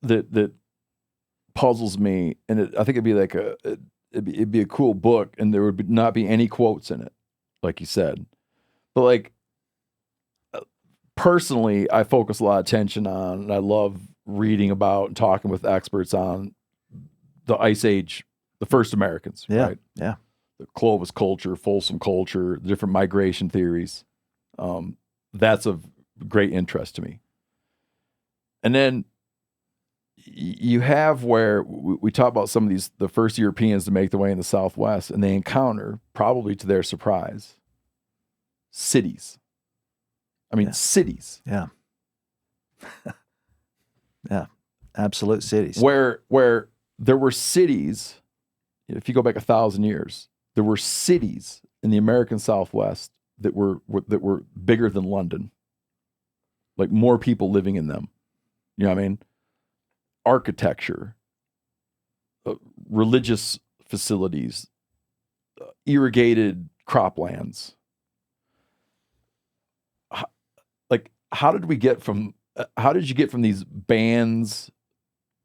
that puzzles me, and I think it'd be like it'd be a cool book, and there would not be any quotes in it, like you said. But like personally, I focus a lot of attention on, and I love reading about and talking with experts on the Ice Age, the first Americans, right? Yeah. The Clovis culture, Folsom culture, the different migration theories. That's of great interest to me. And then you have where we talk about some of the first Europeans to make their way in the Southwest, and they encounter, probably to their surprise, cities. Cities. Yeah. Yeah. Absolute cities. Where there were cities, if you go back 1,000 years, there were cities in the American Southwest that were bigger than London. Like more people living in them. You know what I mean? Architecture, religious facilities, irrigated croplands. How did you get from these bands?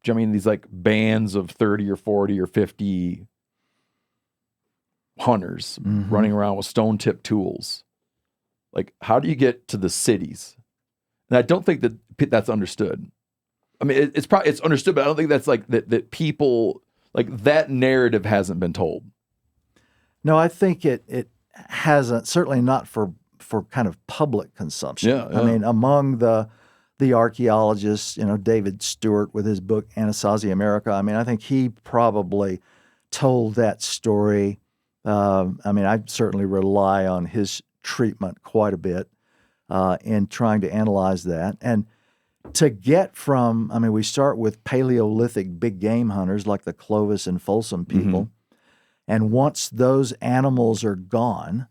These like bands of 30 or 40 or 50 hunters running around with stone-tipped tools. Like, how do you get to the cities? And I don't think that's understood. I mean, it's probably understood, but I don't think that's like that people, like, that narrative hasn't been told. No, I think it hasn't, certainly not for kind of public consumption. Yeah. I mean, among the archaeologists, David Stewart with his book Anasazi America, I mean, I think he probably told that story. I certainly rely on his treatment quite a bit in trying to analyze that. And to get from, we start with Paleolithic big game hunters like the Clovis and Folsom people. And once those animals are gone,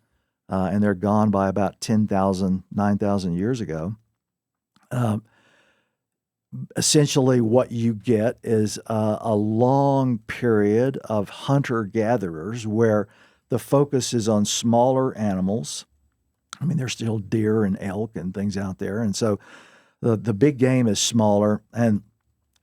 and they're gone by about 10,000, 9,000 years ago. Essentially, what you get is a long period of hunter-gatherers where the focus is on smaller animals. I mean, there's still deer and elk and things out there, and so the big game is smaller, and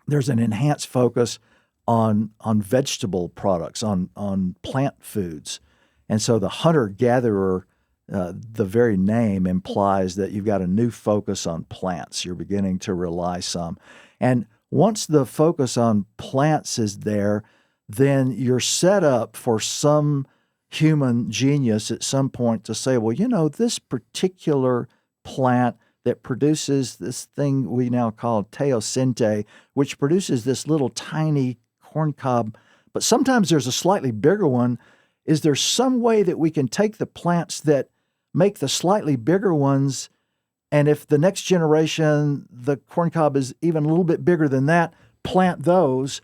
there's an enhanced focus on vegetable products, on plant foods. And so the hunter-gatherer, the very name implies that you've got a new focus on plants. You're beginning to rely some. And once the focus on plants is there, then you're set up for some human genius at some point to say, well, you know, this particular plant that produces this thing we now call teosinte, which produces this little tiny corn cob, but sometimes there's a slightly bigger one. Is there some way that we can take the plants that make the slightly bigger ones, and if the next generation, the corn cob is even a little bit bigger than that, plant those?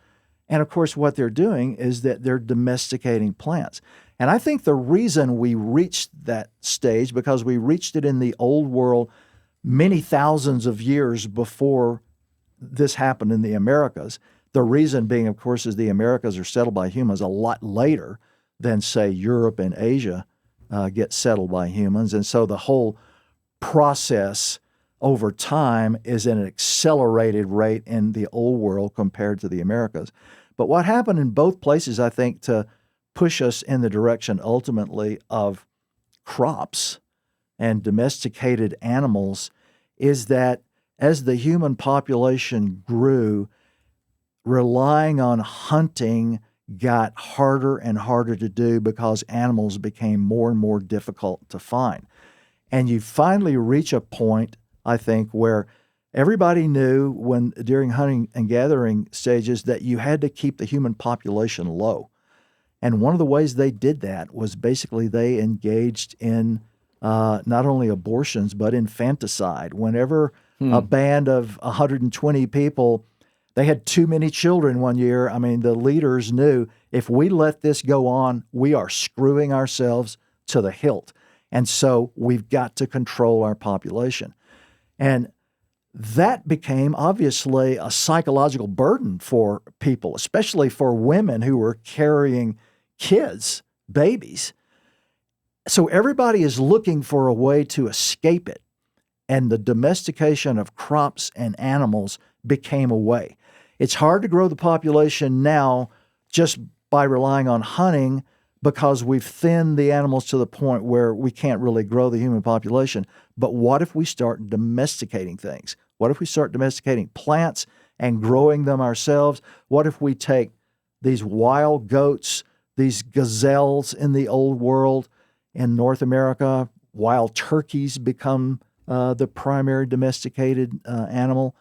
And of course, what they're doing is that they're domesticating plants. And I think the reason we reached that stage, because we reached it in the old world many thousands of years before this happened in the Americas. The reason being, of course, is the Americas are settled by humans a lot later than, say, Europe and Asia get settled by humans. And so the whole process over time is at an accelerated rate in the old world compared to the Americas. But what happened in both places, I think, to push us in the direction ultimately of crops and domesticated animals is that as the human population grew, relying on hunting got harder and harder to do because animals became more and more difficult to find. And you finally reach a point, I think, where everybody knew during hunting and gathering stages that you had to keep the human population low. And one of the ways they did that was basically they engaged in not only abortions, but infanticide. Whenever a band of 120 people, they had too many children one year, I mean, the leaders knew if we let this go on, we are screwing ourselves to the hilt. And so we've got to control our population. And that became obviously a psychological burden for people, especially for women who were carrying kids, babies. So everybody is looking for a way to escape it. And the domestication of crops and animals became a way. It's hard to grow the population now just by relying on hunting because we've thinned the animals to the point where we can't really grow the human population. But what if we start domesticating things? What if we start domesticating plants and growing them ourselves? What if we take these wild goats, these gazelles in the old world, in North America, wild turkeys become the primary domesticated animal?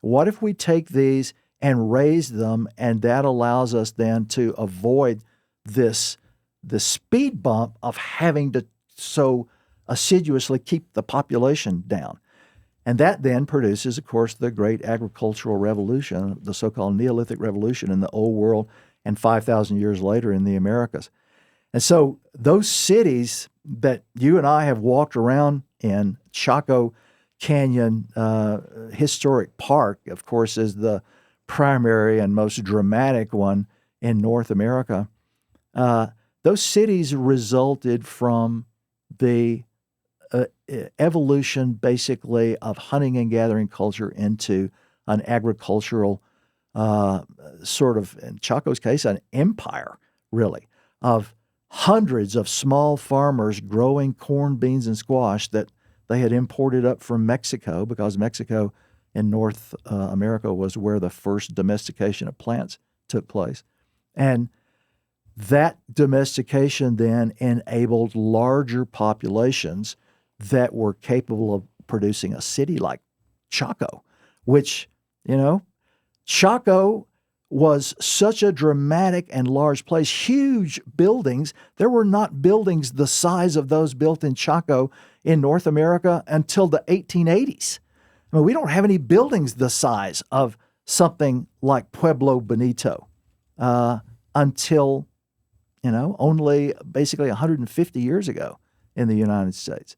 What if we take these and raise them, and that allows us then to avoid the speed bump of having to so assiduously keep the population down? And that then produces, of course, the great agricultural revolution, the so-called Neolithic revolution in the old world, and 5,000 years later in the Americas. And so those cities that you and I have walked around in, Chaco Canyon Historic Park, of course, is the primary and most dramatic one in North America. Those cities resulted from the evolution, basically, of hunting and gathering culture into an agricultural sort of, in Chaco's case, an empire, really, of hundreds of small farmers growing corn, beans, and squash that they had imported up from Mexico, because Mexico in North America was where the first domestication of plants took place. And that domestication then enabled larger populations that were capable of producing a city like Chaco, which, Chaco was such a dramatic and large place, huge buildings. There were not buildings the size of those built in Chaco in North America until the 1880s. I mean, we don't have any buildings the size of something like Pueblo Bonito until, only basically 150 years ago in the United States.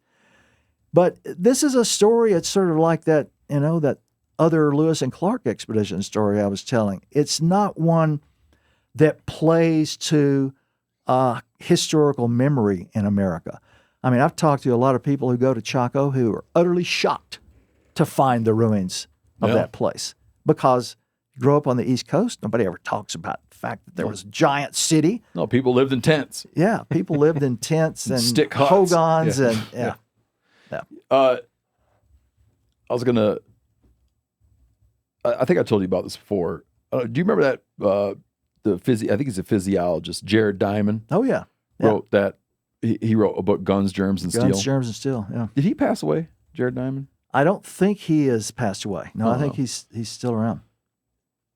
But this is a story, it's sort of like that, that other Lewis and Clark expedition story I was telling. It's not one that plays to historical memory in America. I mean, I've talked to a lot of people who go to Chaco who are utterly shocked to find the ruins of that place, because you grow up on the East Coast, nobody ever talks about the fact that there was a giant city. No, people lived in tents. Yeah, people lived in tents and stick huts. hogans and I was gonna. I think I told you about this before. Do you remember that I think he's a physiologist, Jared Diamond. Oh yeah, wrote that. He wrote a book, Guns, Germs, and Steel. Guns, Germs, and Steel. Yeah. Did he pass away, Jared Diamond? I don't think he has passed away. No, Oh, I think no. he's still around.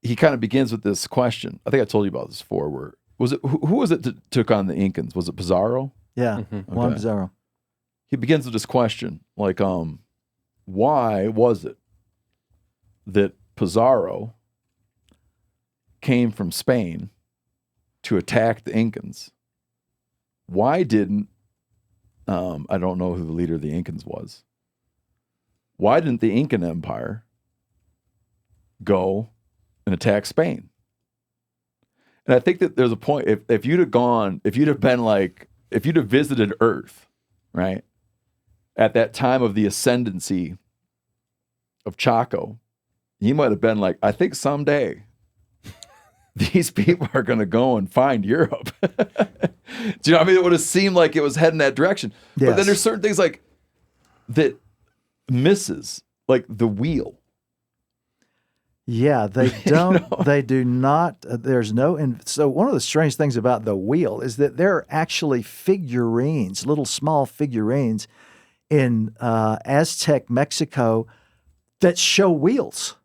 He kind of begins with this question. I think I told you about this before. Where was it? Who was it that took on the Incans? Was it Pizarro? Yeah, Juan Okay. Pizarro. He begins with this question, like, why was it that Pizarro came from Spain to attack the Incans? Why didn't, I don't know who the leader of the Incans was. Why didn't the Incan Empire go and attack Spain? And I think that there's a point, if you'd have visited Earth, right, at that time of the ascendancy of Chaco, you might have been like, I think someday these people are going to go and find Europe. Do you know what I mean? It would have seemed like it was heading that direction. But then Yes. there's certain things like that misses, like the wheel. Yeah, they don't. They do not. There's no. So one of the strange things about the wheel is that there are actually figurines, little small figurines, in Aztec Mexico that show wheels,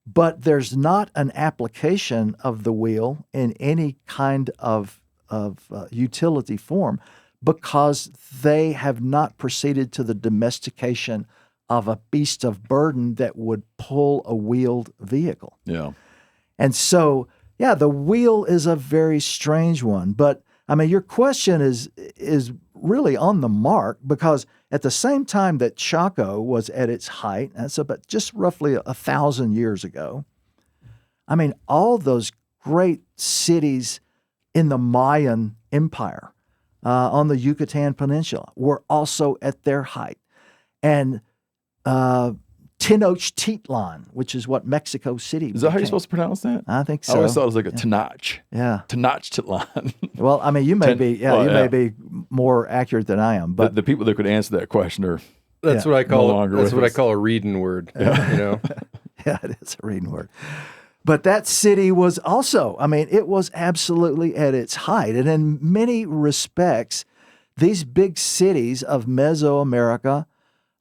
but there's not an application of the wheel in any kind of utility form, because they have not proceeded to the domestication of a beast of burden that would pull a wheeled vehicle. Yeah. And so, yeah, the wheel is a very strange one. But I mean, your question is really on the mark, because at the same time that Chaco was at its height, that's about just roughly 1,000 years ago, I mean, all those great cities in the Mayan Empire on the Yucatan Peninsula were also at their height. And Tenochtitlan, which is what Mexico City Is that how you're became. supposed to pronounce that? I think so. I always thought it was like a Tenoch. Yeah. Tenochtitlan. Well, I mean, you may be, well, you yeah. may be more accurate than I am, but the people that could answer that question are That's Yeah. what I No call longer that's with what us. I call a reading word. You know, yeah, it is a reading word. But that city was also, I mean, it was absolutely at its height. And in many respects, these big cities of Mesoamerica,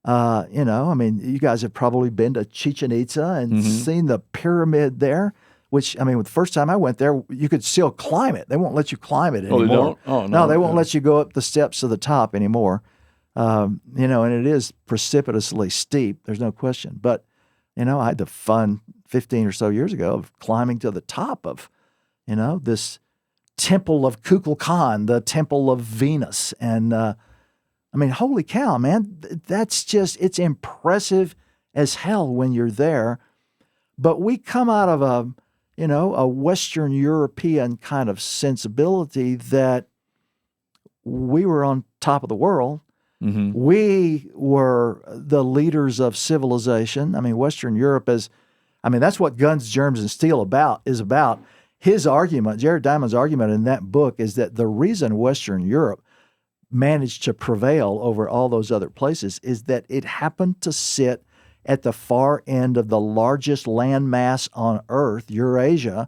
I mean, you guys have probably been to Chichen Itza and seen the pyramid there, which, I mean, the first time I went there, you could still climb it. They won't let you climb it anymore. Oh, they don't? Oh, no. They won't let you go up the steps to the top anymore. And it is precipitously steep. There's no question. But, I had the fun 15 or so years ago of climbing to the top of, this temple of Kukulkan, the temple of Venus. And, I mean, holy cow, man, that's just, it's impressive as hell when you're there. But we come out of a Western European kind of sensibility that we were on top of the world. Mm-hmm. We were the leaders of civilization. I mean, Western Europe that's what Guns, Germs, and Steel is about. His argument, Jared Diamond's argument in that book, is that the reason Western Europe managed to prevail over all those other places is that it happened to sit at the far end of the largest landmass on Earth, Eurasia,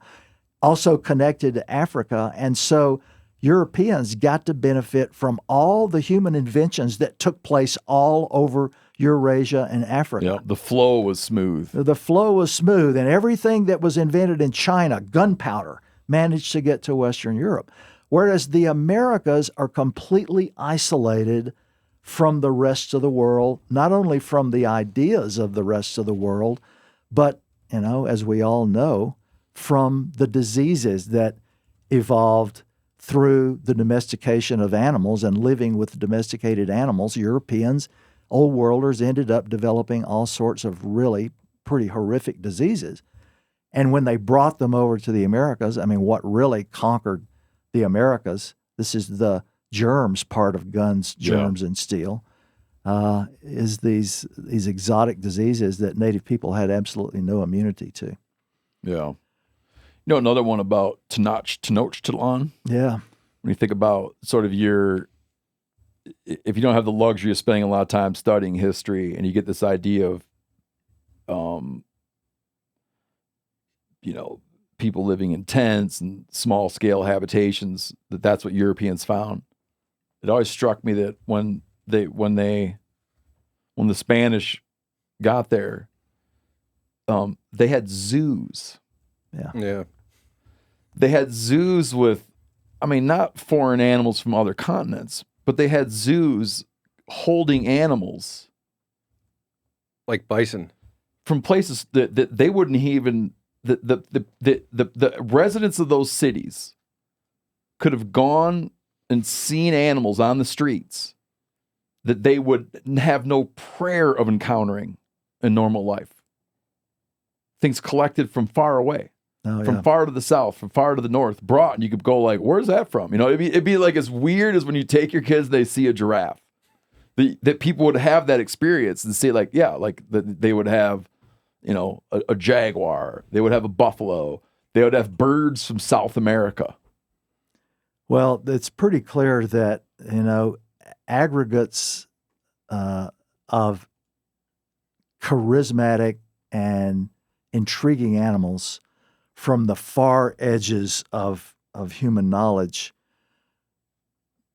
also connected to Africa. And so Europeans got to benefit from all the human inventions that took place all over Eurasia and Africa. Yeah, the flow was smooth. The flow was smooth, and everything that was invented in China, gunpowder, managed to get to Western Europe. Whereas the Americas are completely isolated from the rest of the world, not only from the ideas of the rest of the world, but, as we all know, from the diseases that evolved through the domestication of animals and living with domesticated animals, Europeans, Old Worlders ended up developing all sorts of really pretty horrific diseases. And when they brought them over to the Americas, I mean, what really conquered the Americas, this is the germs part of guns, germs, and steel, is these exotic diseases that native people had absolutely no immunity to. Yeah. You know, another one about Tenochtitlan. Yeah. When you think about sort of if you don't have the luxury of spending a lot of time studying history, and you get this idea of, you know, people living in tents and small scale habitations, that's what Europeans found. It always struck me that when the Spanish got there, they had zoos. Yeah. They had zoos with, I mean, not foreign animals from other continents, but they had zoos holding animals Like bison. from places that they wouldn't even, the residents of those cities could have gone and seen animals on the streets that they would have no prayer of encountering in normal life. Things collected from far away. From far to the south, from far to the north, brought, and you could go like, where's that from? You know, it'd be like as weird as when you take your kids, they see a giraffe. That people would have that experience and say like, yeah, like they would have, you know, a jaguar, they would have a buffalo, they would have birds from South America. Well, it's pretty clear that, you know, aggregates of charismatic and intriguing animals from the far edges of human knowledge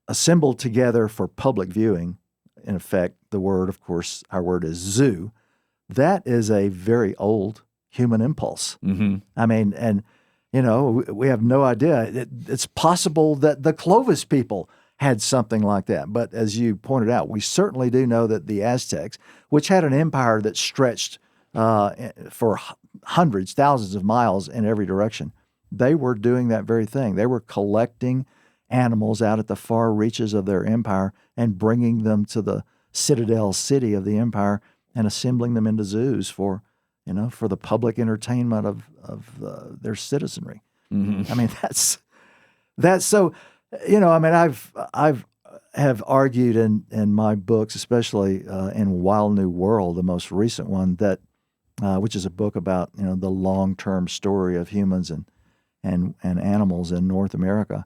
assembled together for public viewing. In effect, the word, of course, our word is zoo. That is a very old human impulse. Mm-hmm. I mean, and, you know, we have no idea. It's possible that the Clovis people had something like that. But as you pointed out, we certainly do know that the Aztecs, which had an empire that stretched for hundreds, thousands of miles in every direction, they were doing that very thing. They were collecting animals out at the far reaches of their empire and bringing them to the citadel city of the empire and assembling them into zoos for, you know, for the public entertainment of their citizenry. Mm-hmm. I mean, that's so, you know, I mean, I've argued in my books, especially in Wild New World, the most recent one, that which is a book about, you know, the long-term story of humans and animals in North America,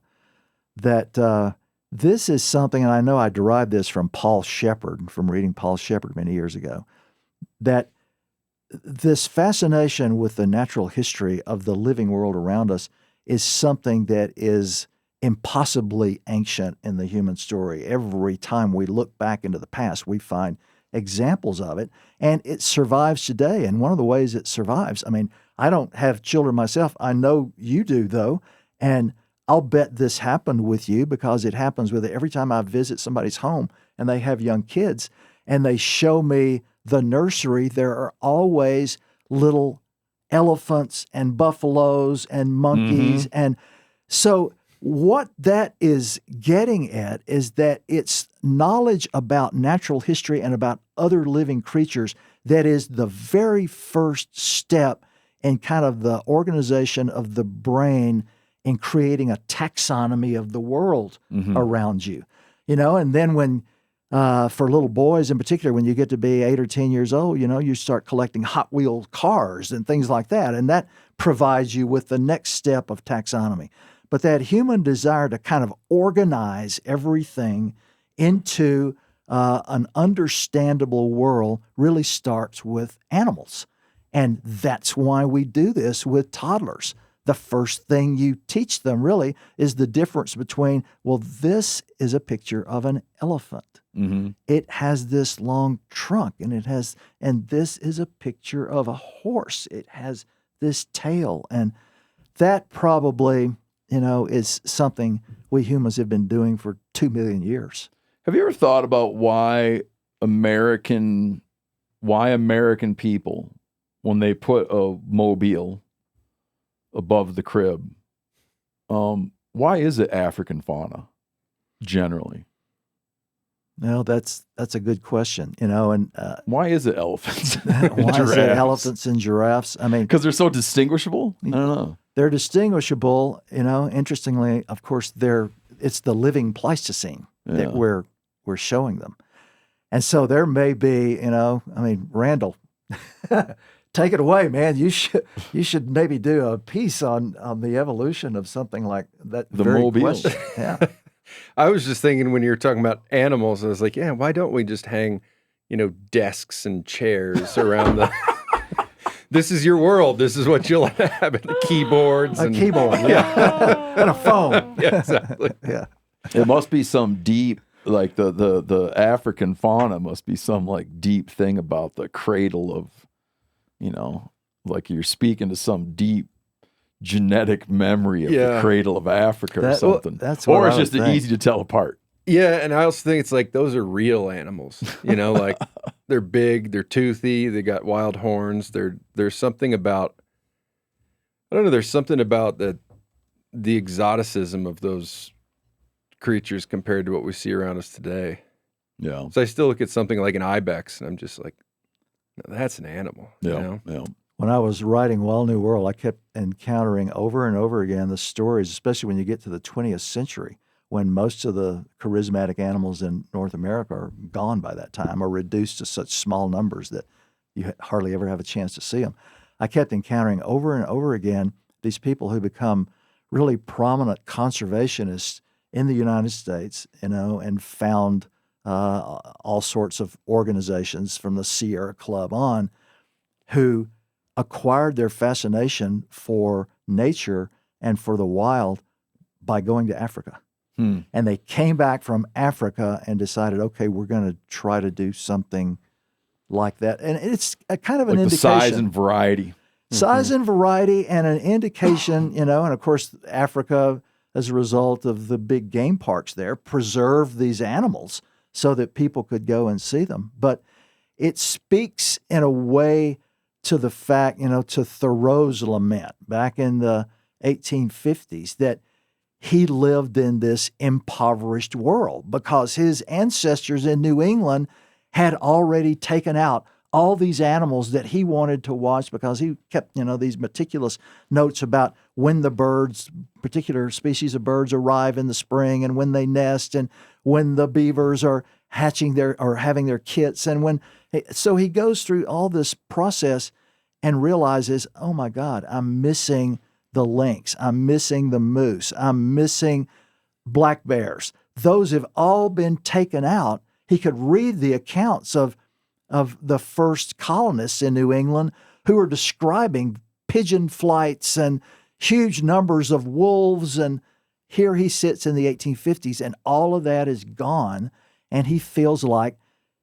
that this is something, and I know I derived this from Paul Shepard, from reading Paul Shepard many years ago, that this fascination with the natural history of the living world around us is something that is impossibly ancient in the human story. Every time we look back into the past, we find examples of it, and it survives today. And one of the ways it survives, I mean, I don't have children myself. I know you do, though, and I'll bet this happened with you because it happens with it. Every time I visit somebody's home and they have young kids and they show me the nursery, there are always little elephants and buffaloes and monkeys. Mm-hmm. And so what that is getting at is that it's knowledge about natural history and about other living creatures that is the very first step in kind of the organization of the brain in creating a taxonomy of the world around you. You know, and then when, for little boys in particular, when you get to be 8 or 10 years old, you know, you start collecting Hot Wheels cars and things like that. And that provides you with the next step of taxonomy. But that human desire to kind of organize everything into an understandable world really starts with animals. And that's why we do this with toddlers. The first thing you teach them really is the difference between, well, this is a picture of an elephant. Mm-hmm. It has this long trunk, and this is a picture of a horse. It has this tail. And that probably, you know, is something we humans have been doing for 2 million years. Have you ever thought about why American people, when they put a mobile above the crib, why is it African fauna generally? No, that's a good question, and Why is it elephants? why is it elephants and giraffes? I mean, Because they're so distinguishable? I don't know. they're distinguishable. Interestingly, of course, it's the living Pleistocene that we're showing them, and so there may be, Randall, take it away, man. You should maybe do a piece on the evolution of something like that. The very mobile. question. Yeah. I was just thinking when you were talking about animals, I was like, yeah, why don't we just hang, desks and chairs around the. This is your world. This is what you'll have. And the keyboards. A keyboard, yeah. And a phone. Yeah, exactly. Yeah. It must be some deep, like the African fauna must be some like deep thing about the cradle of, like you're speaking to some deep genetic memory of the cradle of Africa or something. That's what or it's I would just think. easy to tell apart. Yeah, and I also think it's like those are real animals. Like they're big, they're toothy, they got wild horns. There's something about, I don't know, there's something about the exoticism of those creatures compared to what we see around us today. Yeah. So I still look at something like an ibex and I'm just like, no, that's an animal. Yeah. Yeah. When I was writing Wild New World, I kept encountering over and over again the stories, especially when you get to the 20th century, when most of the charismatic animals in North America are gone by that time or reduced to such small numbers that you hardly ever have a chance to see them. I kept encountering over and over again these people who become really prominent conservationists in the United States, and found all sorts of organizations from the Sierra Club on who acquired their fascination for nature and for the wild by going to Africa. And they came back from Africa and decided, okay, we're going to try to do something like that. And it's a kind of an Like the indication. size and variety. Size and variety and an indication, and of course, Africa, as a result of the big game parks there, preserved these animals so that people could go and see them. But it speaks in a way to the fact, to Thoreau's lament back in the 1850s that he lived in this impoverished world because his ancestors in New England had already taken out all these animals that he wanted to watch because he kept, these meticulous notes about when the birds, particular species of birds arrive in the spring and when they nest and when the beavers are hatching or having their kits. And so he goes through all this process and realizes, oh my God, I'm missing the lynx, I'm missing the moose, I'm missing black bears. Those have all been taken out. He could read the accounts of the first colonists in New England who were describing pigeon flights and huge numbers of wolves. And here he sits in the 1850s and all of that is gone. And he feels like,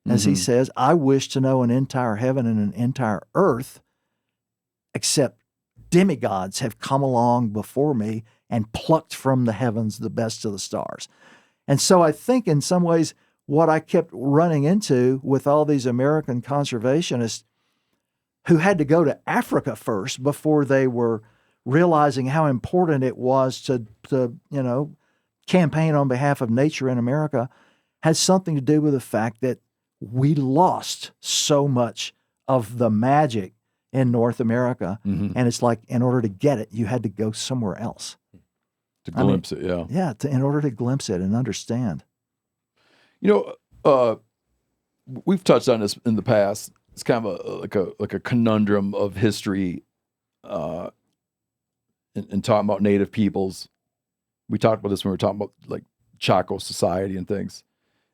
as he says, I wish to know an entire heaven and an entire earth, except demigods have come along before me and plucked from the heavens the best of the stars. And so I think in some ways, what I kept running into with all these American conservationists who had to go to Africa first before they were realizing how important it was to campaign on behalf of nature in America had something to do with the fact that we lost so much of the magic in North America. And it's like, in order to get it, you had to go somewhere else. To glimpse it, yeah. Yeah, in order to glimpse it and understand. We've touched on this in the past. It's kind of like a conundrum of history in talking about native peoples. We talked about this when we were talking about like Chaco society and things.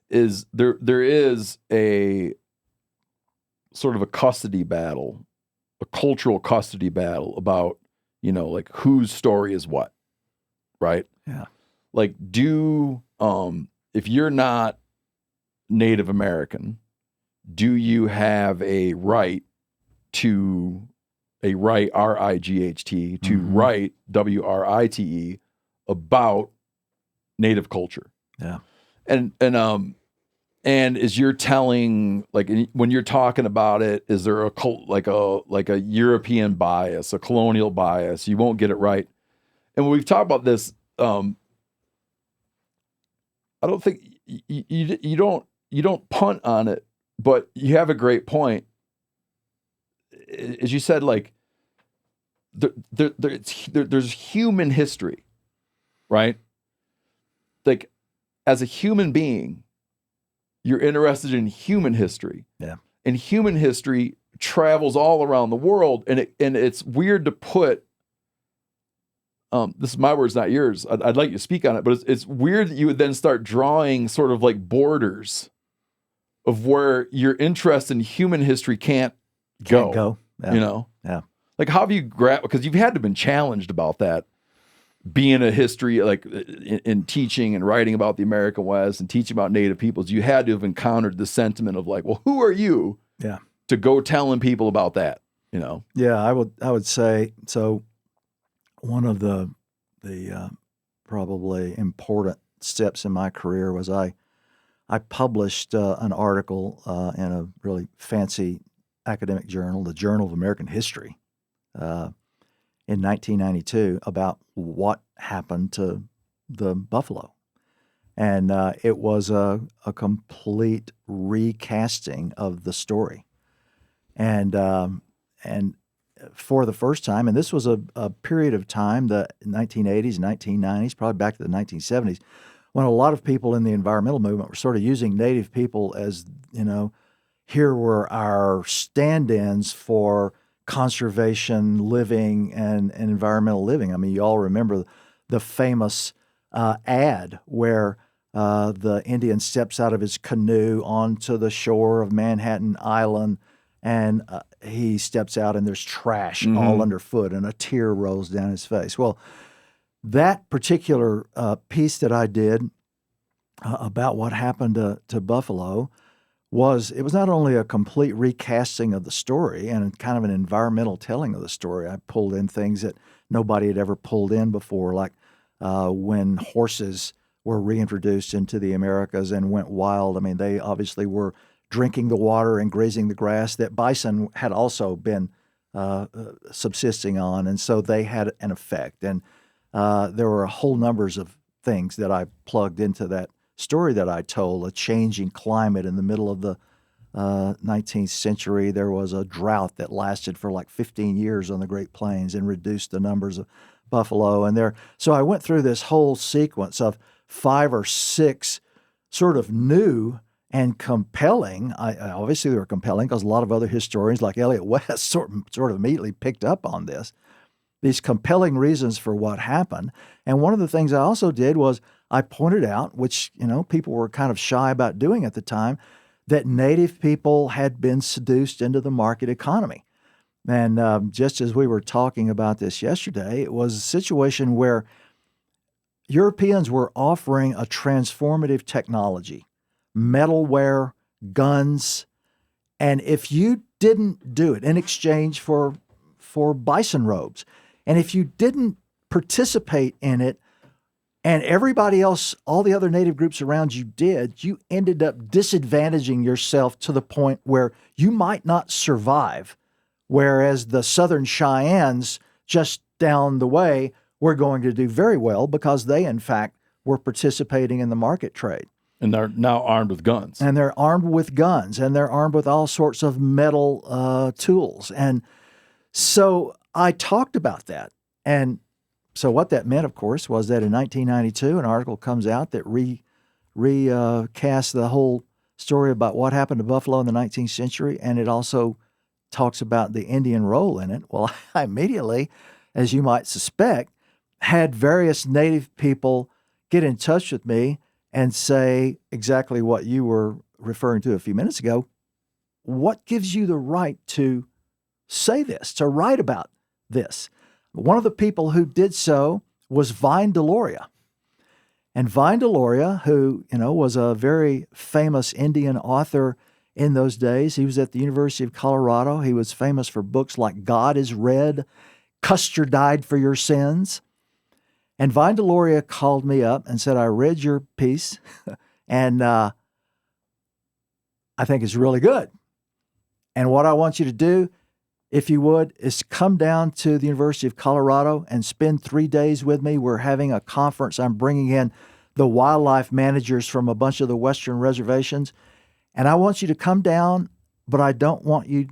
Is there is a sort of a custody battle, a cultural custody battle about, like whose story is what, right? Yeah. Like if you're not Native American, do you have a right, R-I-G-H-T, to write, W-R-I-T-E, about Native culture? Yeah. And as you're telling, like when you're talking about it, is there like a European bias, a colonial bias? You won't get it right. And when we've talked about this, I don't think you don't punt on it, but you have a great point. As you said, like there's human history, right? Like as a human being, you're interested in human history. Yeah. And human history travels all around the world, and it's weird to put. This is my words, not yours. I'd like you to speak on it, but it's weird that you would then start drawing sort of like borders of where your interest in human history can't go. Yeah. You know? Yeah. Like, how have you grabbed? Because you've had to have been challenged about that, being a history, like in teaching and writing about the American West and teaching about Native peoples. You had to have encountered the sentiment of like, well, who are you? Yeah. To go telling people about that, you know? Yeah, I would say so. One of the probably important steps in my career was I published an article in a really fancy academic journal, the Journal of American History, in 1992 about what happened to the buffalo, and it was a complete recasting of the story, and for the first time, and this was a period of time, the 1980s, 1990s, probably back to the 1970s, when a lot of people in the environmental movement were sort of using Native people as, you know, here were our stand-ins for conservation living and environmental living. I mean, you all remember the famous ad where the Indian steps out of his canoe onto the shore of Manhattan Island, and he steps out and there's trash all underfoot and a tear rolls down his face. Well, that particular piece that I did about what happened to buffalo was not only a complete recasting of the story and kind of an environmental telling of the story. I pulled in things that nobody had ever pulled in before, like when horses were reintroduced into the Americas and went wild. I mean, they obviously were drinking the water and grazing the grass that bison had also been subsisting on, and so they had an effect. And there were a whole numbers of things that I plugged into that story that I told. A changing climate in the middle of the 19th century. There was a drought that lasted for like 15 years on the Great Plains and reduced the numbers of buffalo. And so I went through this whole sequence of 5 or 6 sort of new and compelling. Obviously, they were compelling because a lot of other historians, like Elliott West, sort of immediately picked up on this. These compelling reasons for what happened. And one of the things I also did was I pointed out, which people were kind of shy about doing at the time, that Native people had been seduced into the market economy. And just as we were talking about this yesterday, it was a situation where Europeans were offering a transformative technology, metalware, guns, and if you didn't do it in exchange for bison robes, and if you didn't participate in it, and everybody else, all the other Native groups around you did, you ended up disadvantaging yourself to the point where you might not survive, whereas the Southern Cheyennes just down the way were going to do very well because they, in fact, were participating in the market trade. And they're now armed with guns. And they're armed with guns, and they're armed with all sorts of metal tools. And so I talked about that. And so what that meant, of course, was that in 1992, an article comes out that recasts the whole story about what happened to buffalo in the 19th century, and it also talks about the Indian role in it. Well, I immediately, as you might suspect, had various Native people get in touch with me and say exactly what you were referring to a few minutes ago. What gives you the right to say this, to write about this? One of the people who did so was Vine Deloria. And Vine Deloria, who, was a very famous Indian author in those days. He was at the University of Colorado. He was famous for books like God is Red, Custer Died for Your Sins. And Vine Deloria called me up and said, I read your piece, and I think it's really good. And what I want you to do, if you would, is come down to the University of Colorado and spend 3 days with me. We're having a conference. I'm bringing in the wildlife managers from a bunch of the western reservations, and I want you to come down, but I don't want you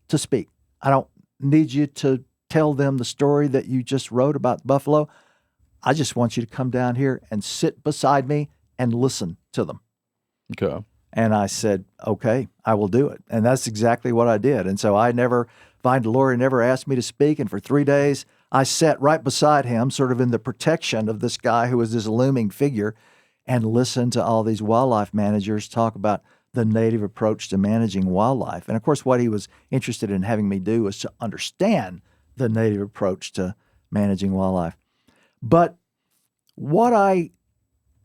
to speak. I don't need you to tell them the story that you just wrote about buffalo. I just want you to come down here and sit beside me and listen to them. Okay. And I said, okay, I will do it. And that's exactly what I did. And so Vine Delory never asked me to speak. And for 3 days, I sat right beside him, sort of in the protection of this guy who was this looming figure, and listened to all these wildlife managers talk about the native approach to managing wildlife. And of course, what he was interested in having me do was to understand the native approach to managing wildlife. But what I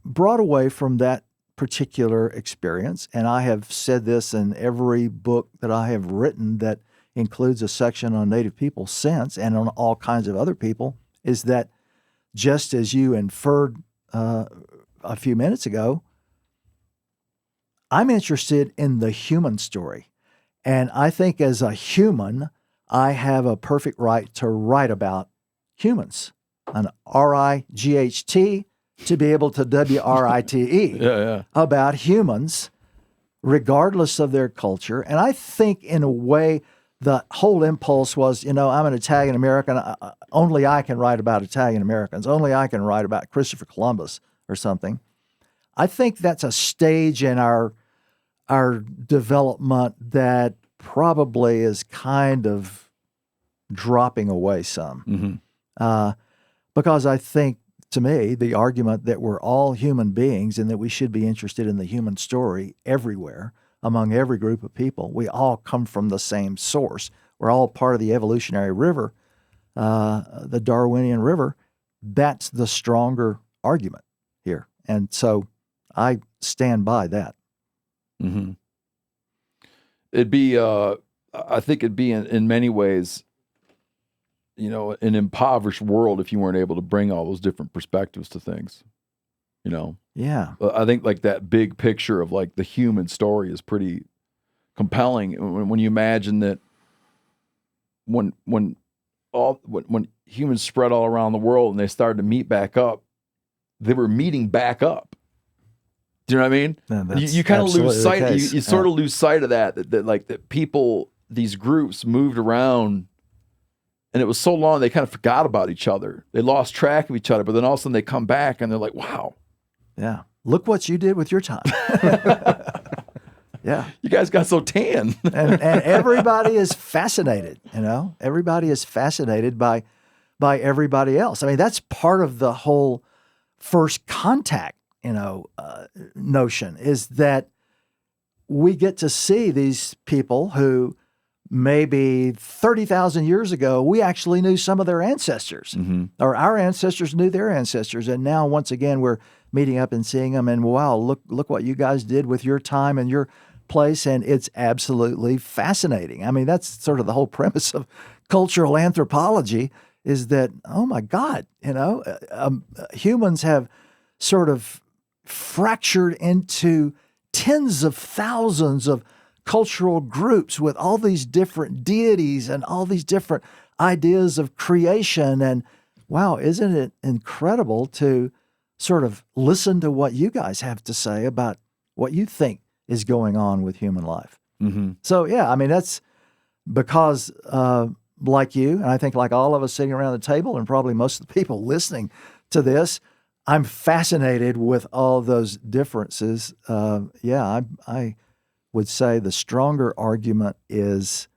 brought away from that particular experience, and I have said this in every book that I have written that includes a section on Native people since, and on all kinds of other people, is that just as you inferred a few minutes ago, I'm interested in the human story. And I think as a human, I have a perfect right to write about humans, an R-I-G-H-T, to be able to W-R-I-T-E, about humans, regardless of their culture. And I think in a way, the whole impulse was, I'm an Italian American. Only I can write about Italian Americans. Only I can write about Christopher Columbus or something. I think that's a stage in our development that probably is kind of dropping away some. Because I think, to me, the argument that we're all human beings and that we should be interested in the human story everywhere, among every group of people, we all come from the same source. We're all part of the evolutionary river, the Darwinian river. That's the stronger argument here. And so I stand by that. Mm-hmm. It'd be, I think it'd be in many ways, an impoverished world if you weren't able to bring all those different perspectives to things, Yeah. I think like that big picture of like the human story is pretty compelling when you imagine that when humans spread all around the world and they started to meet back up, they were meeting back up. Do you know what I mean? No, you kind of lose sight. You sort of lose sight of that people, these groups moved around. And it was so long, they kind of forgot about each other. They lost track of each other, but then all of a sudden they come back and they're like, wow. Yeah. Look what you did with your time. Yeah. You guys got so tan. and everybody is fascinated, Everybody is fascinated by everybody else. I mean, that's part of the whole first contact, notion, is that we get to see these people who maybe 30,000 years ago, we actually knew some of their ancestors, or our ancestors knew their ancestors. And now, once again, we're meeting up and seeing them. And wow, look what you guys did with your time and your place. And it's absolutely fascinating. I mean, that's sort of the whole premise of cultural anthropology, is that, oh my God, humans have sort of fractured into tens of thousands of cultural groups with all these different deities and all these different ideas of creation. And wow, isn't it incredible to sort of listen to what you guys have to say about what you think is going on with human life? So yeah, I mean, that's because like you, and I think like all of us sitting around the table, and probably most of the people listening to this, I'm fascinated with all those differences. I would say the stronger argument is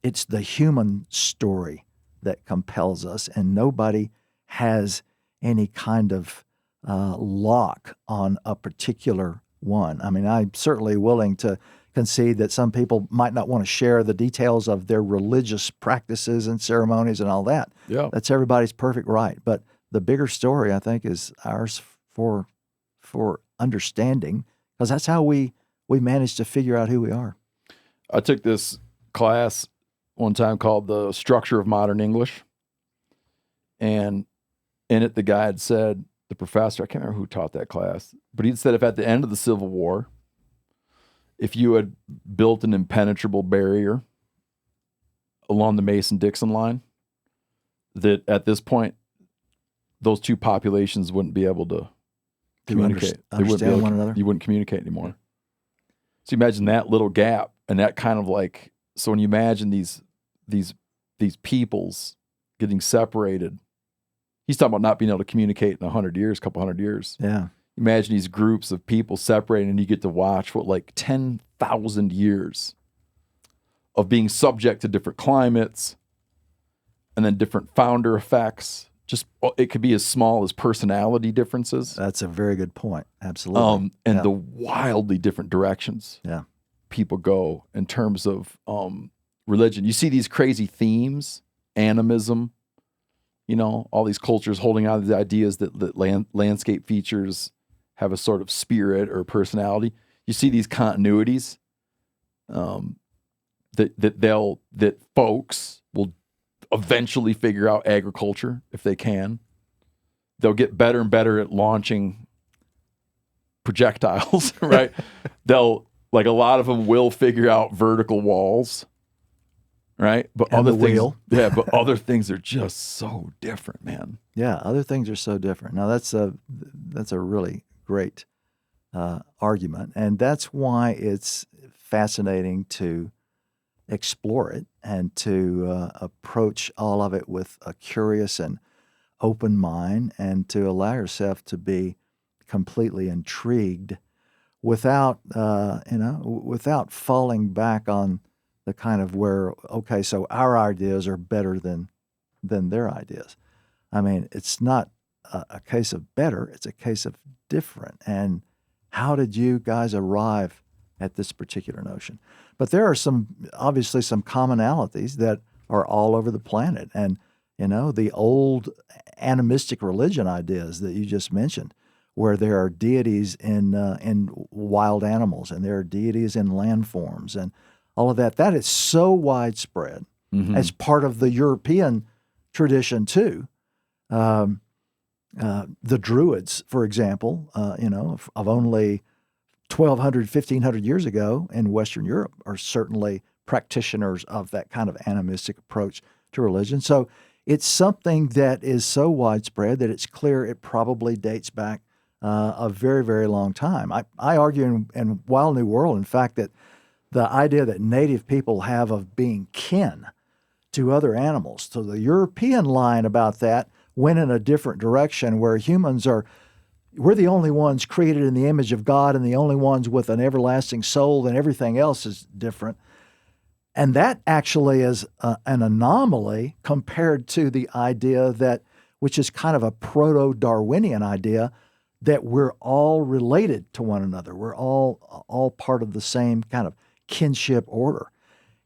it's the human story that compels us, and nobody has any kind of lock on a particular one. I mean, I'm certainly willing to concede that some people might not want to share the details of their religious practices and ceremonies and all that. Yeah. That's everybody's perfect right. But the bigger story, I think, is ours for understanding, because that's how we manage to figure out who we are. I took this class one time called The Structure of Modern English. And in it, the guy had said, the professor, I can't remember who taught that class, but he'd said if at the end of the Civil War, if you had built an impenetrable barrier along the Mason-Dixon line, that at this point, those two populations wouldn't be able to communicate. They wouldn't be understand able one to- another. You wouldn't communicate anymore. So imagine that little gap and that kind of like. So when you imagine these peoples getting separated, he's talking about not being able to communicate in 100 years, couple hundred years. Yeah. Imagine these groups of people separating, and you get to watch what like 10,000 years of being subject to different climates, and then different founder effects. Just it could be as small as personality differences. That's a very good point. Absolutely. And Yeah. the wildly different directions Yeah. people go in terms of religion. You see these crazy themes, animism, all these cultures holding out the ideas that landscape features have a sort of spirit or personality. You see these continuities that folks will eventually figure out agriculture if they can. They'll get better and better at launching projectiles, right? A lot of them will figure out vertical walls, right? But And other the things, wheel. but other things are just so different, man. Yeah, other things are so different. Now that's a really great argument, and that's why it's fascinating to explore it and to approach all of it with a curious and open mind, and to allow yourself to be completely intrigued without without falling back on the kind of where, okay, so our ideas are better than their ideas. I mean, it's not a case of better, it's a case of different. And how did you guys arrive at this particular notion? But there are obviously some commonalities that are all over the planet. And, the old animistic religion ideas that you just mentioned, where there are deities in wild animals and there are deities in landforms and all of that, that is so widespread as part of the European tradition too. The Druids, for example, of only 1,200, 1,500 years ago in Western Europe are certainly practitioners of that kind of animistic approach to religion. So it's something that is so widespread that it's clear it probably dates back a very, very long time. I argue in Wild New World, in fact, that the idea that native people have of being kin to other animals. So the European line about that went in a different direction, where we're the only ones created in the image of God and the only ones with an everlasting soul, and everything else is different. And that actually is an anomaly compared to the idea which is kind of a proto-Darwinian idea, that we're all related to one another. We're all part of the same kind of kinship order.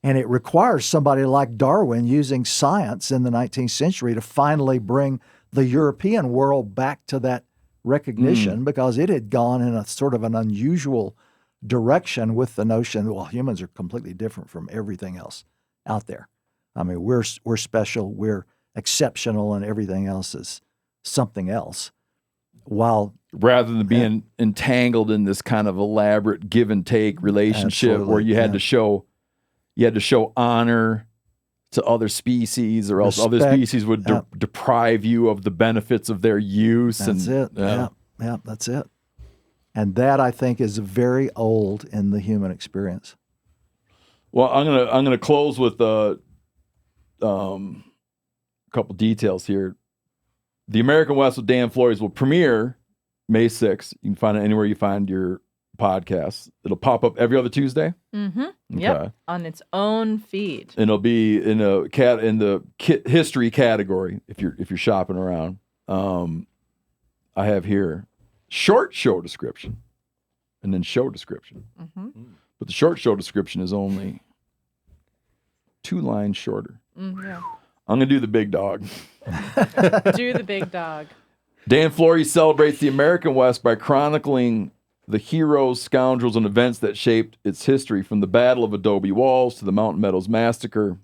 And it requires somebody like Darwin using science in the 19th century to finally bring the European world back to that recognition, because it had gone in a sort of an unusual direction with the notion that, well, humans are completely different from everything else out there. I mean, we're special, we're exceptional, and everything else is something else. While rather than being entangled in this kind of elaborate give and take relationship where you had to show honor to other species, or else other species would deprive you of the benefits of their use. That's it. Yeah, that's it. And that, I think, is very old in the human experience. Well, I'm gonna close with a couple details here. The American West with Dan Flores will premiere May 6th. You can find it anywhere you find your podcasts. It'll pop up every other Tuesday. Mm-hmm. Okay. Yep. On its own feed. And it'll be in the history category if you're shopping around. I have here short show description and then show description. Mm-hmm. But the short show description is only 2 lines shorter. Yeah. I'm going to do the big dog. Do the big dog. Dan Flores celebrates the American West by chronicling the heroes, scoundrels, and events that shaped its history, from the Battle of Adobe Walls to the Mountain Meadows Massacre.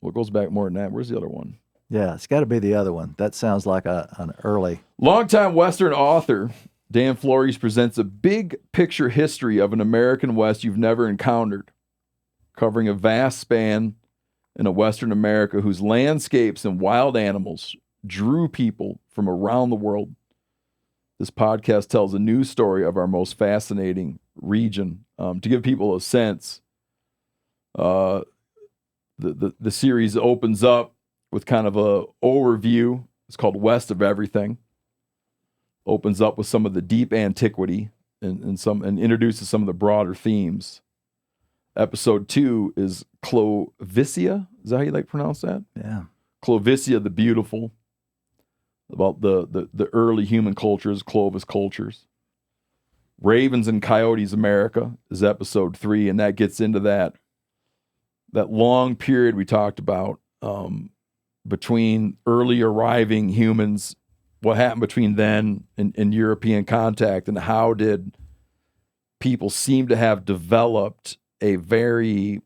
Well, it goes back more than that. Where's the other one? Yeah, it's got to be the other one. That sounds like an early. Longtime Western author Dan Flores presents a big picture history of an American West you've never encountered, covering a vast span in a Western America whose landscapes and wild animals drew people from around the world. This podcast tells a news story of our most fascinating region. To give people a sense, the series opens up with kind of a overview. It's called West of Everything. Opens up with some of the deep antiquity and introduces some of the broader themes. Episode 2 is Clovicia. Is that how you like to pronounce that? Yeah. Clovicia the Beautiful. About the early human cultures, Clovis cultures. Ravens and Coyotes America is episode 3, and that gets into that long period we talked about between early arriving humans, what happened between then and European contact, and how did people seem to have developed a very,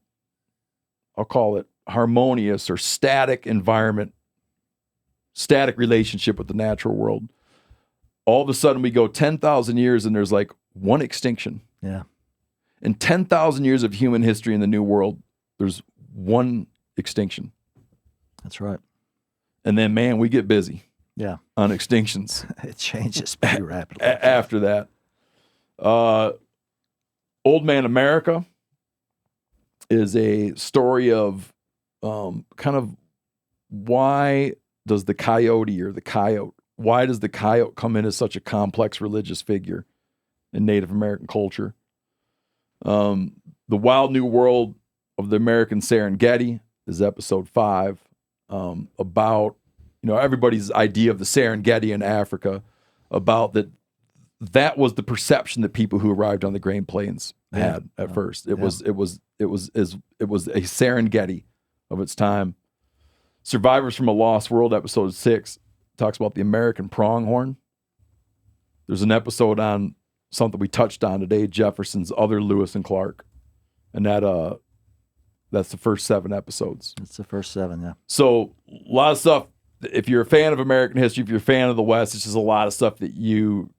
I'll call it, harmonious or static environment, static relationship with the natural world. All of a sudden we go 10,000 years and there's like one extinction. Yeah. In 10,000 years of human history in the New World, there's one extinction. That's right. And then, man, we get busy. Yeah. On extinctions. It changes pretty rapidly. After that. Old Man America is a story of kind of why does the coyote or the coyote, why does the coyote come in as such a complex religious figure in Native American culture? The Wild New World of the American Serengeti is episode 5, about, everybody's idea of the Serengeti in Africa, about that was the perception that people who arrived on the Great Plains had at first. It was a Serengeti of its time. Survivors from a Lost World, episode 6, talks about the American pronghorn. There's an episode on something we touched on today, Jefferson's Other Lewis and Clark. And that's the first 7 episodes. It's the first 7, yeah. So a lot of stuff. If you're a fan of American history, if you're a fan of the West, it's just a lot of stuff that you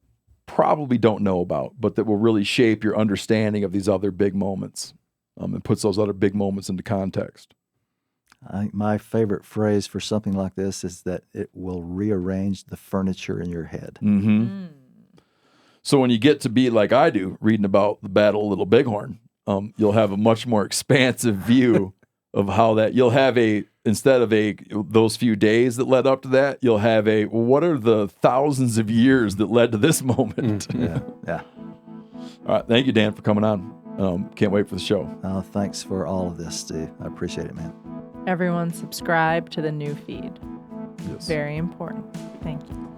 probably don't know about, but that will really shape your understanding of these other big moments, and puts those other big moments into context. I think my favorite phrase for something like this is that it will rearrange the furniture in your head. Mm-hmm. So when you get to be like I do, reading about the Battle of Little Bighorn, you'll have a much more expansive view of how that, you'll have instead of those few days that led up to that, you'll have what are the thousands of years that led to this moment? Yeah. All right. Thank you, Dan, for coming on. Can't wait for the show. Thanks for all of this, Steve. I appreciate it, man. Everyone subscribe to the new feed. Yes. Very important. Thank you.